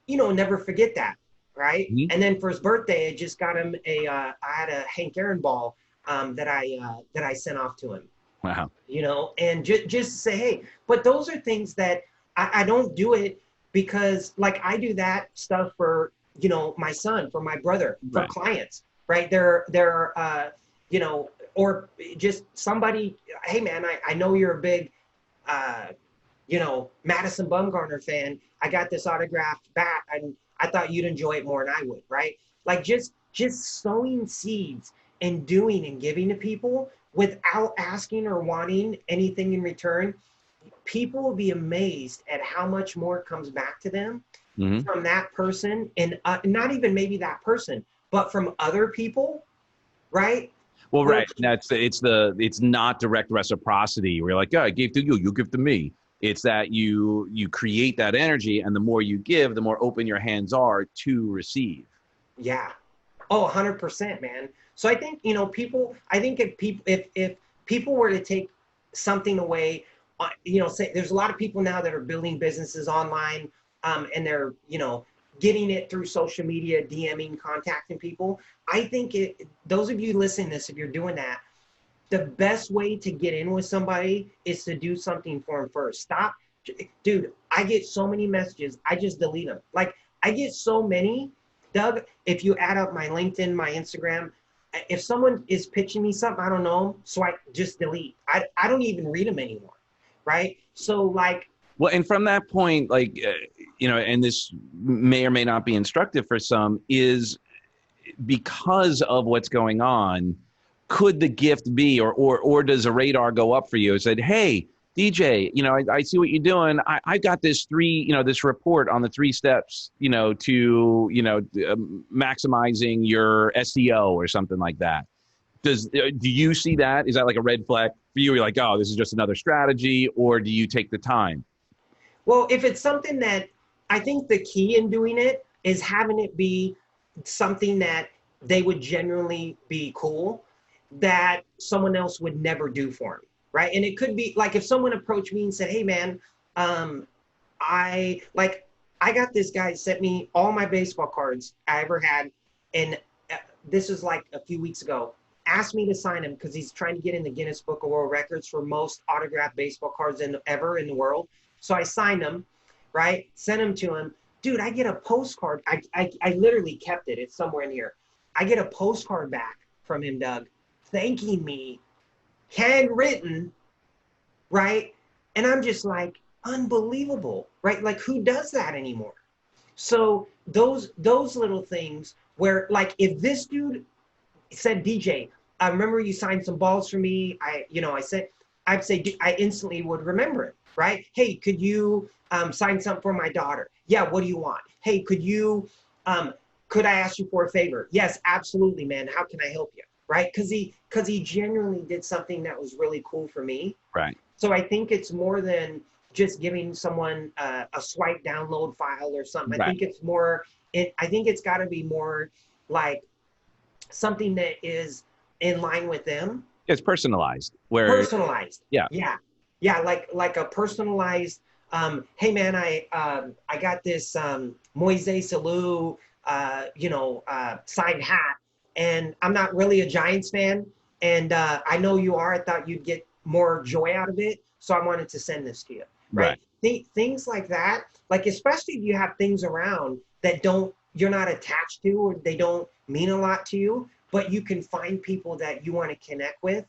B: you know, never forget that, right? And then for his birthday, I just got him I had a Hank Aaron ball that I sent off to him.
A: Wow.
B: You know, and just say, hey, but those are things that I don't do it because, like, I do that stuff for, you know, my son, for my brother, for clients, right? They're you know, or just somebody, hey man, I know you're a big, you know, Madison Bumgarner fan. I got this autographed bat, and I thought you'd enjoy it more than I would, right? Like just sowing seeds and doing and giving to people without asking or wanting anything in return. People will be amazed at how much more comes back to them from that person, and not even maybe that person, but from other people, right?
A: Well, right. It's not direct reciprocity where you're like, yeah, I gave to you, you give to me. It's that you create that energy, and the more you give, the more open your hands are to receive.
B: Yeah. Oh, 100%, man. So I think, I think if people were to take something away, say there's a lot of people now that are building businesses online, and they're, getting it through social media, DMing, contacting people. I think those of you listening to this, if you're doing that, the best way to get in with somebody is to do something for them first. Stop. Dude, I get so many messages. I just delete them. Like, I get so many. Doug, if you add up my LinkedIn, my Instagram, if someone is pitching me something, I don't know, so I just delete. I don't even read them anymore, right? So, like.
A: Well, and from that point, like, and this may or may not be instructive for some, is because of what's going on, could the gift be, or does a radar go up for you and said, hey, DJ, I see what you're doing. I got this this report on the 3 steps, to, maximizing your SEO or something like that. Do you see that? Is that like a red flag for you? You're like, oh, this is just another strategy, or do you take the time?
B: Well, if it's something that, I think the key in doing it is having it be something that they would genuinely be cool, that someone else would never do for me, right? And it could be like if someone approached me and said, hey man, I got this guy sent me all my baseball cards I ever had, and this was like a few weeks ago, asked me to sign him because he's trying to get in the Guinness Book of World Records for most autographed baseball cards ever in the world. So I signed them, right? Sent them to him. Dude, I get a postcard. I literally kept it. It's somewhere in here. I get a postcard back from him, Doug, thanking me, handwritten, right? And I'm just like, unbelievable, right? Like, who does that anymore? So those little things where, like, if this dude said, DJ, I remember you signed some balls for me. I'd say, I instantly would remember it, right? Hey, could you sign something for my daughter? Yeah, what do you want? Hey, could I ask you for a favor? Yes, absolutely, man. How can I help you? Right? Because he genuinely did something that was really cool for me.
A: Right.
B: So I think it's more than just giving someone a swipe download file or something.
A: Right.
B: I think it's more. I think it's got to be more like something that is in line with them.
A: It's personalized.
B: Personalized.
A: Yeah.
B: Yeah. Yeah. Like a personalized. Hey man, I got this Moise Salou signed hat, and I'm not really a Giants fan, and I know you are. I thought you'd get more joy out of it, so I wanted to send this to you. Right. Things like that, like especially if you have things around that you're not attached to, or they don't mean a lot to you, but you can find people that you want to connect with,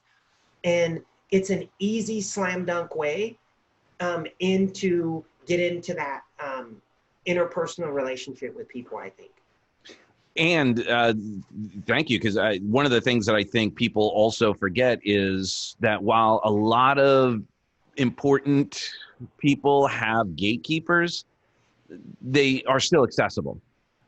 B: and it's an easy slam dunk way get into that interpersonal relationship with people, I think.
A: And thank you, because one of the things that I think people also forget is that while a lot of important people have gatekeepers, they are still accessible.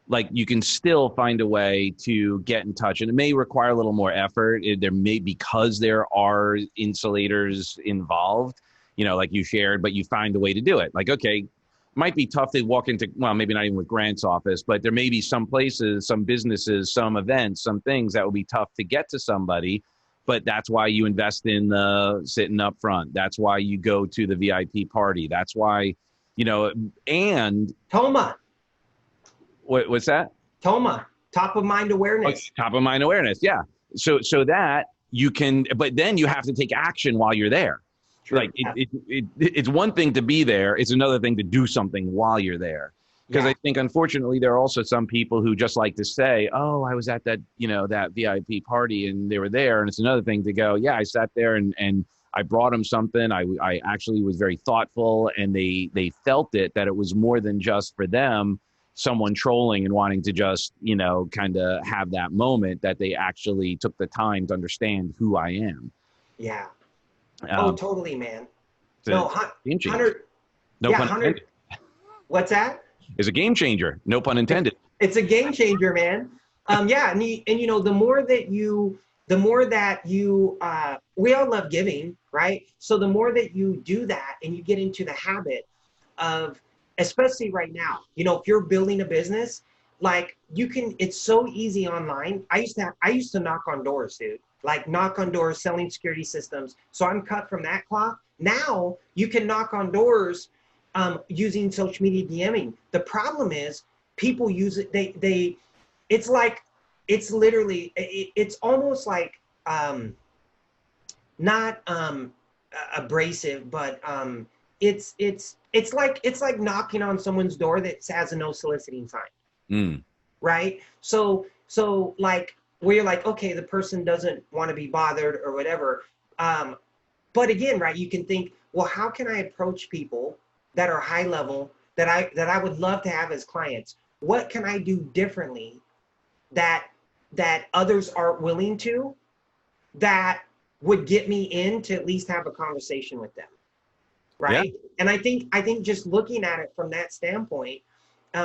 A: Like, you can still find a way to get in touch, and it may require a little more effort. Because there are insulators involved, like you shared, but you find a way to do it. Like, okay, might be tough to walk into, well, maybe not even with Grant's office, but there may be some places, some businesses, some events, some things that will be tough to get to somebody. But that's why you invest in sitting up front. That's why you go to the VIP party. That's why, and
B: Toma.
A: What's that?
B: Toma, top of mind awareness.
A: Top of mind awareness. Yeah. So that you can, but then you have to take action while you're there. True. Like it's one thing to be there. It's another thing to do something while you're there. Because I think, unfortunately, there are also some people who just like to say, oh, I was at that, that VIP party and they were there. And it's another thing to go, yeah, I sat there and I brought them something. I actually was very thoughtful, and they felt that it was more than just for them, someone trolling and wanting to just, kind of have that moment, that they actually took the time to understand who I am.
B: Yeah. Totally, man. No, 100.
A: No pun intended.
B: What's that?
A: Is a game changer. No pun intended.
B: It's a game changer, man. Yeah, and the more that you the more that you, we all love giving, right? So the more that you do that and you get into the habit of, especially right now, you know, if you're building a business, like you can, it's so easy online. I used to knock on doors, dude, like knock on doors, selling security systems. So I'm cut from that cloth. Now you can knock on doors using social media DMing. The problem is people use it. It's like, it's literally, it's almost like, not abrasive, but it's like knocking on someone's door that has a no soliciting sign. Right? So like where you're like, okay, the person doesn't want to be bothered or whatever. But again, right, you can think, well, how can I approach people that are high level that I would love to have as clients? What can I do differently that others aren't willing to, that would get me in to at least have a conversation with them? Right? Yeah. And I think just looking at it from that standpoint,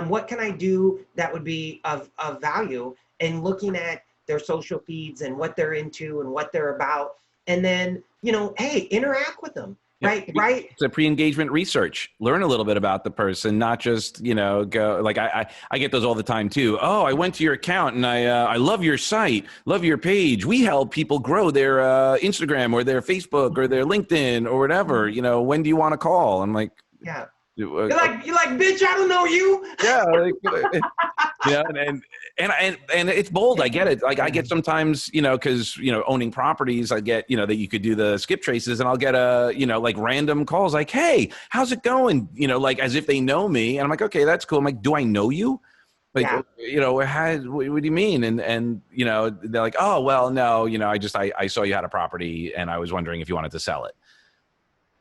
B: what can I do that would be of value, and looking at their social feeds and what they're into and what they're about. And then, you know, hey, interact with them. Right. Yeah, right.
A: It's a pre-engagement research. Learn a little bit about the person, not just, you know, go like I get those all the time too. Oh, I went to your account and I love your site, love your page. We help people grow their Instagram or their Facebook or their LinkedIn or whatever. You know, when do you want to call? I'm like,
B: yeah. You're like, bitch, I don't know you.
A: Yeah. Like, yeah. And it's bold. I get it. Like I get sometimes, you know, cause you know, owning properties, I get, you know, that you could do the skip traces, and I'll get you know, like random calls like, hey, how's it going? You know, like as if they know me. And I'm like, okay, that's cool. I'm like, do I know you? Like, yeah. You know, what do you mean? And, you know, they're like, oh, well, no, you know, I saw you had a property and I was wondering if you wanted to sell it.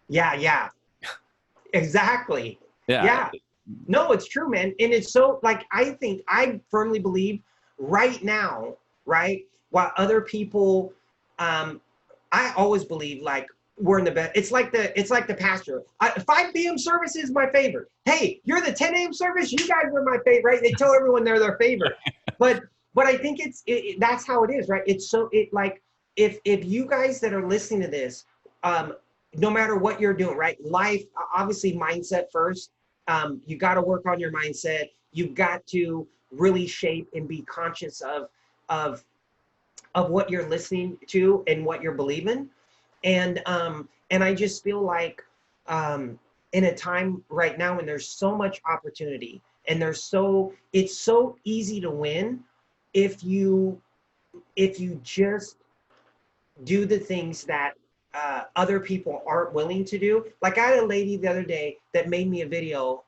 B: Yeah. Yeah. Exactly.
A: Yeah.
B: Yeah. No, it's true, man. And it's so, like, I firmly believe right now, right, while other people, I always believe like we're in the best. It's like the pastor. 5 p.m. service is my favorite. Hey, you're the 10 a.m. service. You guys were my favorite, right? They tell everyone they're their favorite. But I think that's how it is, right? It's so, like, if you guys that are listening to this, no matter what you're doing, right? Life, obviously mindset first. You got to work on your mindset. You've got to really shape and be conscious of what you're listening to and what you're believing. And I just feel like in a time right now when there's so much opportunity and it's so easy to win if you just do the things that other people aren't willing to do. Like I had a lady the other day that made me a video,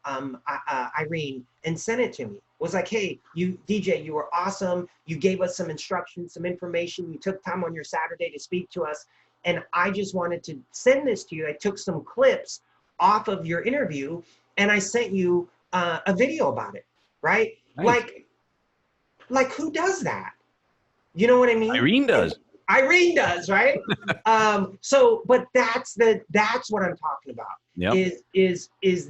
B: Irene, and sent it to me. Was like, hey, DJ, you were awesome. You gave us some instructions, some information. You took time on your Saturday to speak to us. And I just wanted to send this to you. I took some clips off of your interview and I sent you a video about it, right? Nice. Like who does that? You know what I mean?
A: Irene does.
B: Irene does, right? But that's what I'm talking about. Yep. Is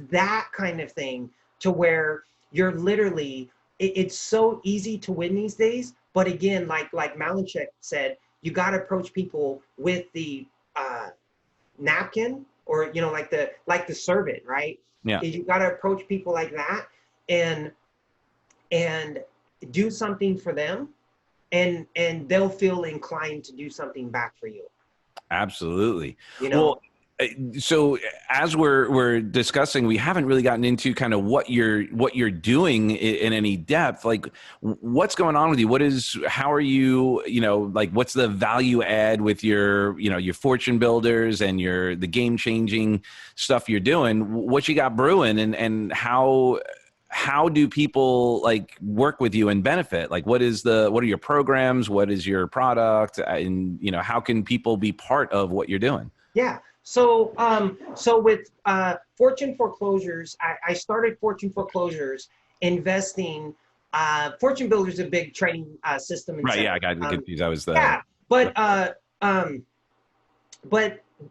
B: that kind of thing, to where you're literally, it's so easy to win these days. But again, like Malinchek said, you got to approach people with the napkin, or, you know, like the servant, right? Yeah. You got to approach people like that and do something for them. And they'll feel inclined to do something back for you.
A: Absolutely.
B: You know?
A: Well, so as we're discussing, we haven't really gotten into kind of what you're doing in any depth. Like, what's going on with you? How are you? You know, like, what's the value add with your, you know, your fortune builders and the game changing stuff you're doing? What you got brewing, and how do people like work with you and benefit? Like, what are your programs? What is your product? And, you know, how can people be part of what you're doing?
B: Yeah. So with Fortune Foreclosures, I started Fortune Foreclosures investing. Fortune Builder is a big training system.
A: Right. Yeah. I got confused. I was the.
B: Yeah. But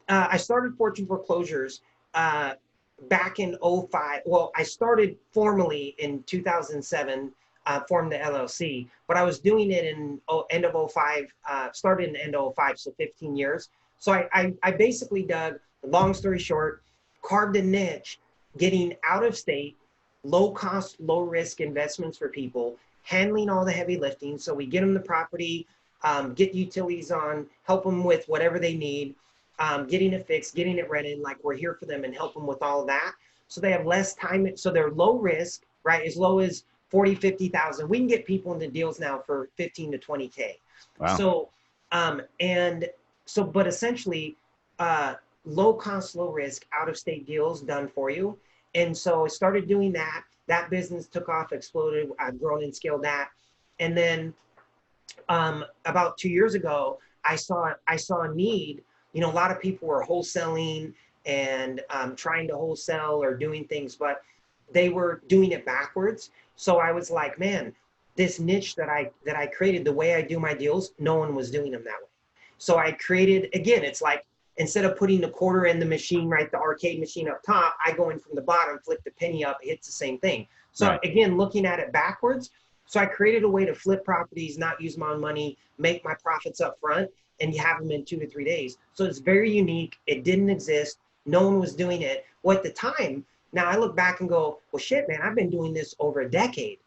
B: I started Fortune Foreclosures back in 2005. Well, I started formally in 2007 formed the LLC, but I was doing it in end of '05, started in end of '05, so 15 years. So I basically, Doug, long story short, carved a niche, getting out of state, low cost, low risk investments for people, handling all the heavy lifting. So we get them the property, get utilities on, help them with whatever they need, getting it fixed, getting it rented, like we're here for them and help them with all of that. So they have less time. So they're low risk, right? As low as 40, 50,000. We can get people into deals now for 15 to 20K.
A: Wow.
B: So, but essentially, low cost, low risk, out of state deals done for you. And so I started doing that. That business took off, exploded. I've grown and scaled that. And then about 2 years ago, I saw a need. You know, a lot of people were wholesaling and trying to wholesale or doing things, but they were doing it backwards. So I was like, man, this niche that I created, the way I do my deals, no one was doing them that way. So I created, again, it's like, instead of putting the quarter in the machine, right, the arcade machine up top, I go in from the bottom, flip the penny up, it hits the same thing. So
A: right.
B: Again, looking at it backwards. So I created a way to flip properties, not use my own money, make my profits up front, and you have them in 2 to 3 days. So it's very unique. It didn't exist. No one was doing it. Well, at the time, now I look back and go, well, shit, man, I've been doing this over a decade,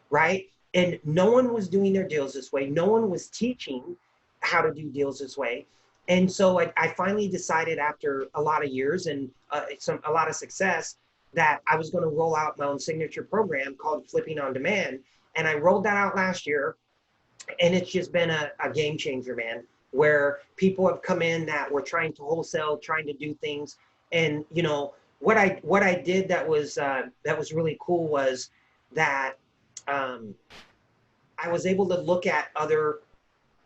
B: right? And no one was doing their deals this way. No one was teaching how to do deals this way. And so I finally decided, after a lot of years and a lot of success, that I was going to roll out my own signature program called Flipping on Demand. And I rolled that out last year. And it's just been a game changer, man, where people have come in that were trying to wholesale, trying to do things. And, you know, what I did that was really cool was that I was able to look at other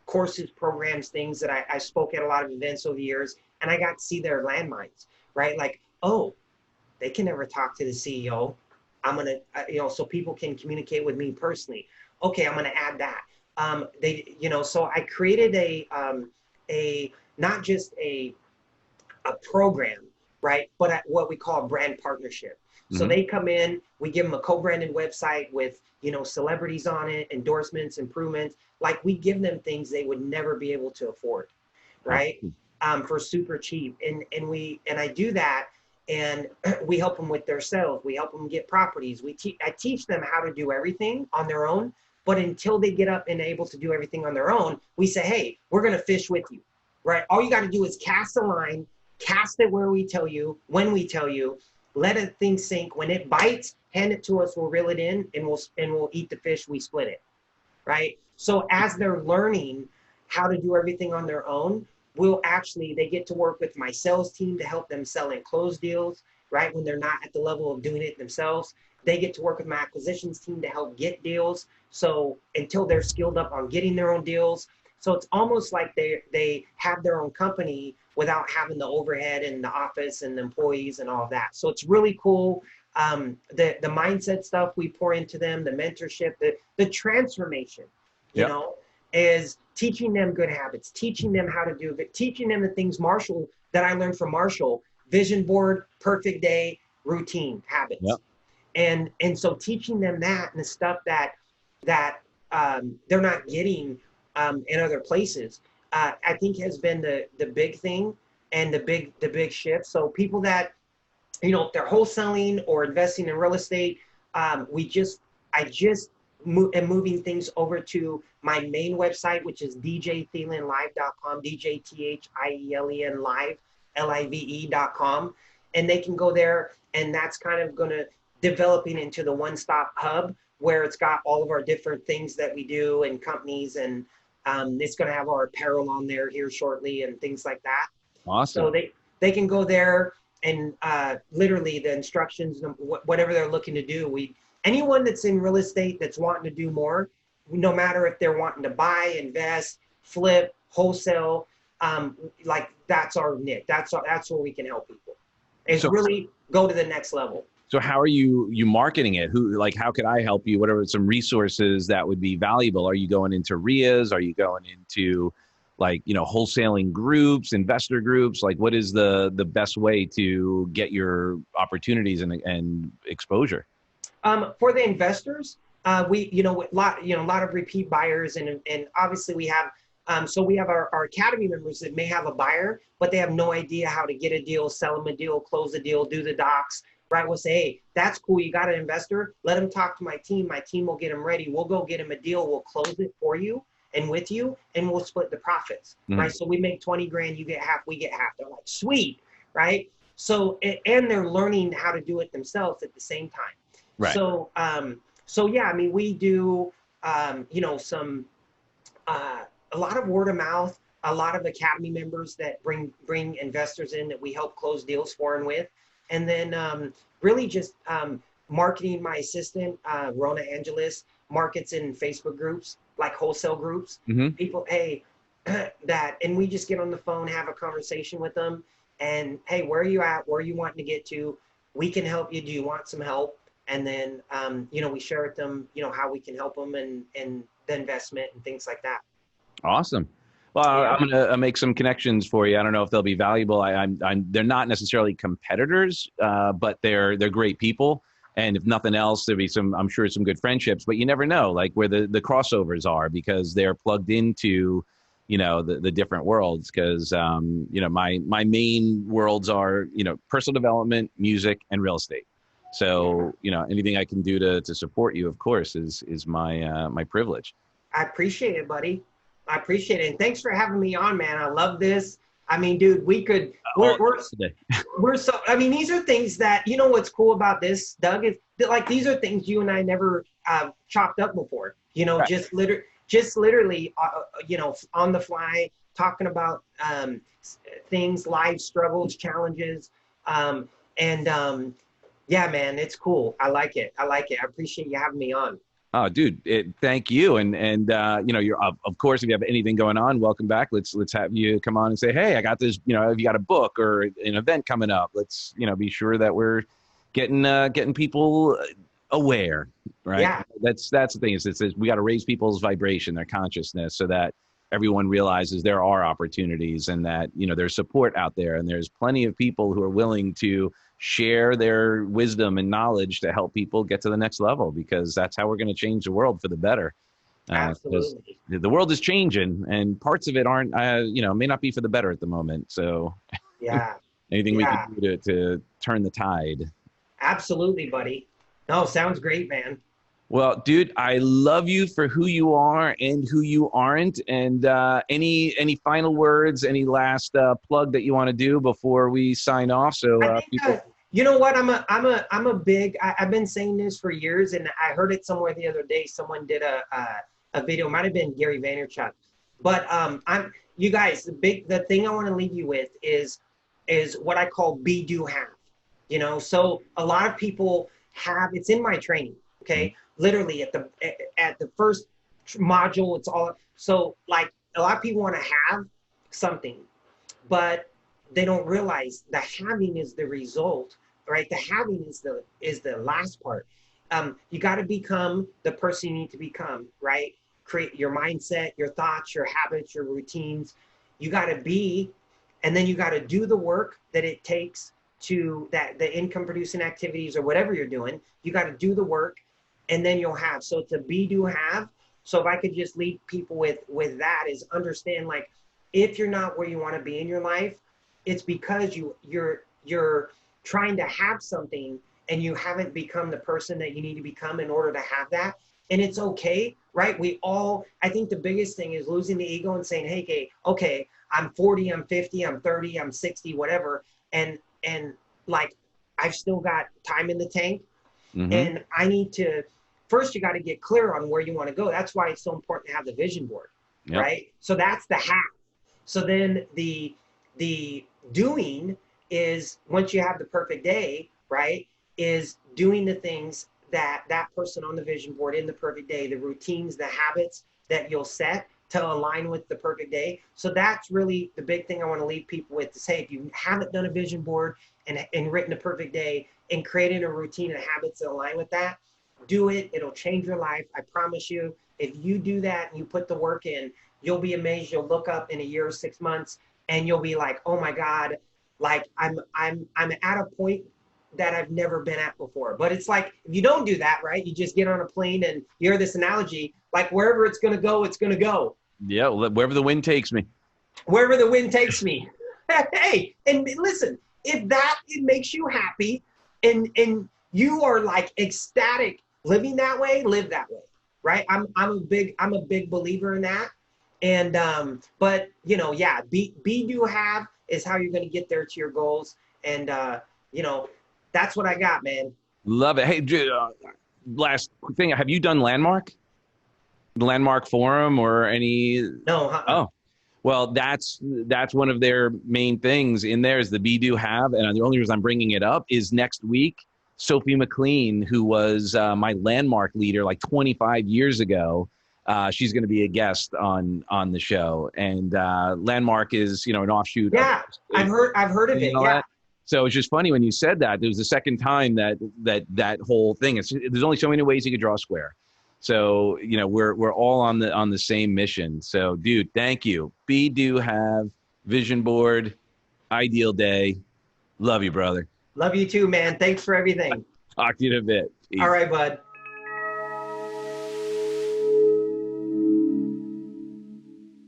B: courses, programs, things that I spoke at a lot of events over the years, and I got to see their landmines, right? Like, oh, they can never talk to the CEO. I'm going to, so people can communicate with me personally. Okay, I'm going to add that. So I created not just a program, right? But what we call a brand partnership. So they come in, we give them a co-branded website with, celebrities on it, endorsements, improvements. Like, we give them things they would never be able to afford, right? For super cheap. And I do that, and we help them with their sales. We help them get properties. I teach them how to do everything on their own. But until they get up and able to do everything on their own, we say, hey, we're going to fish with you, right? All you got to do is cast a line, cast it where we tell you, when we tell you, let a thing sink. When it bites, hand it to us, we'll reel it in, and we'll eat the fish, we split it, right? So as they're learning how to do everything on their own, they get to work with my sales team to help them sell and close deals, right? When they're not at the level of doing it themselves. They get to work with my acquisitions team to help get deals. So until they're skilled up on getting their own deals. So it's almost like they have their own company without having the overhead and the office and the employees and all of that. So it's really cool. The mindset stuff we pour into them, the mentorship, the transformation, is teaching them good habits, teaching them how to do it, teaching them the things that I learned from Marshall: vision board, perfect day, routine, habits. Yep. And so teaching them that and the stuff that they're not getting in other places, I think has been the big thing and the big shift. So people that, if they're wholesaling or investing in real estate, I just am moving things over to my main website, which is djthielenlive.com, DJTHIELEN live, LIVE.com. And they can go there, and that's kind of going to developing into the one-stop hub where it's got all of our different things that we do and companies, and it's going to have our apparel on there here shortly and things like that.
A: Awesome.
B: So they can go there and literally the instructions, whatever they're looking to do. Anyone that's in real estate that's wanting to do more, no matter if they're wanting to buy, invest, flip, wholesale, like that's our niche. That's where we can help people. Is really go to the next level.
A: So how are you marketing it? How could I help you? What are some resources that would be valuable? Are you going into RIAs? Are you going into wholesaling groups, investor groups? Like, what is the best way to get your opportunities and exposure?
B: For the investors, a lot of repeat buyers, and obviously we have, so we have our Academy members that may have a buyer, but they have no idea how to get a deal, sell them a deal, close the deal, do the docs, right? We'll say, hey, that's cool. You got an investor. Let him talk to my team. My team will get him ready. We'll go get him a deal. We'll close it for you and with you, and we'll split the profits, right? So we make 20 grand, you get half, we get half. They're like, sweet, right? So, and they're learning how to do it themselves at the same time. Right. So yeah, I mean, we do, some, a lot of word of mouth, a lot of Academy members that bring investors in that we help close deals for and with. And then really just marketing. My assistant, Rona Angelis, markets in Facebook groups, like wholesale groups. People, hey, and we just get on the phone, have a conversation with them. And hey, where are you at? Where are you wanting to get to? We can help you. Do you want some help? And then, we share with them, how we can help them and the investment and things like that.
A: Awesome. Well, yeah. I'm going to make some connections for you. I don't know if they'll be valuable. They're not necessarily competitors, but they're great people. And if nothing else, there'll be I'm sure some good friendships, but you never know like where the crossovers are, because they're plugged into, the different worlds. Cause, my main worlds are, personal development, music, and real estate. So, anything I can do to support you, of course, is my privilege.
B: I appreciate it, buddy. I appreciate it. And thanks for having me on, man. I love this. I mean, dude, we're so, I mean, these are things that, what's cool about this, Doug, is that, like, these are things you and I never chopped up before, right. just literally, on the fly, talking about things, life struggles, challenges. Yeah, man, it's cool. I like it. I appreciate you having me on.
A: Oh, dude, thank you. And you're, of course, if you have anything going on, welcome back. Let's have you come on and say, hey, I got this, if you got a book or an event coming up, let's, be sure that we're getting people aware, right?
B: Yeah.
A: That's the thing is we got to raise people's vibration, their consciousness, so that everyone realizes there are opportunities and that, there's support out there. And there's plenty of people who are willing to share their wisdom and knowledge to help people get to the next level, because that's how we're going to change the world for the better.
B: Absolutely.
A: The world is changing and parts of it aren't, may not be for the better at the moment. So
B: yeah,
A: anything we can do to turn the tide.
B: Absolutely, buddy. No, sounds great, man.
A: Well, dude, I love you for who you are and who you aren't. And any final words, any last plug that you want to do before we sign off? So people.
B: You know what? I've been saying this for years, and I heard it somewhere the other day. Someone did a video. It might have been Gary Vaynerchuk, but you guys. The thing I want to leave you with is what I call be, do, have. So a lot of people have. It's in my training. Okay. Literally at the first module, it's all, so like a lot of people want to have something, but they don't realize the having is the result, right? The having is the last part. You got to become the person you need to become, right? Create your mindset, your thoughts, your habits, your routines. You got to be, and then you got to do the work that it takes to the income producing activities or whatever you're doing. You got to do the work. And then you'll have. So to be, do, have. So if I could just lead people with that, is understand, like, if you're not where you want to be in your life, it's because you're trying to have something and you haven't become the person that you need to become in order to have that. And it's okay, right? I think the biggest thing is losing the ego and saying, hey, okay, I'm 40, I'm 50, I'm 30, I'm 60, whatever. And like, I've still got time in the tank. Mm-hmm. And I need to, first, you got to get clear on where you want to go. That's why it's so important to have the vision board, yep. Right? So that's the have. So then the doing is, once you have the perfect day, right, is doing the things that person on the vision board in the perfect day, the routines, the habits that you'll set to align with the perfect day. So that's really the big thing I want to leave people with, to say, if you haven't done a vision board and written a perfect day and created a routine and habits that align with that, do it. It'll change your life. I promise you. If you do that and you put the work in, you'll be amazed. You'll look up in a year or 6 months and you'll be like, oh my God, like I'm at a point that I've never been at before. But it's like, if you don't do that, right, you just get on a plane and you hear this analogy, like wherever it's going to go, it's going to go.
A: Yeah, wherever the wind takes me.
B: Wherever the wind takes me. Hey, and listen, if that it makes you happy and you are like ecstatic living that way, live that way, right? I'm a big believer in that. And but you know, yeah, be do have is how you're going to get there to your goals. And you know, that's what I got, man.
A: Love it. Hey, last thing, have you done Landmark? The Landmark Forum or any?
B: No.
A: Oh, well, that's one of their main things in there is the be do have. And the only reason I'm bringing it up is next week, Sophie McLean, who was my Landmark leader like 25 years ago, she's going to be a guest on the show. And Landmark is, you know, an offshoot.
B: Yeah, I've heard of it. Yeah.
A: That? So it's just funny when you said that. It was the second time that whole thing. There's only so many ways you could draw a square. So, you know, we're all on the same mission. So, dude, thank you. Be do have vision board, ideal day. Love you, brother.
B: Love you too, man. Thanks for everything.
A: Talk to you in a bit. Peace.
B: All right, bud.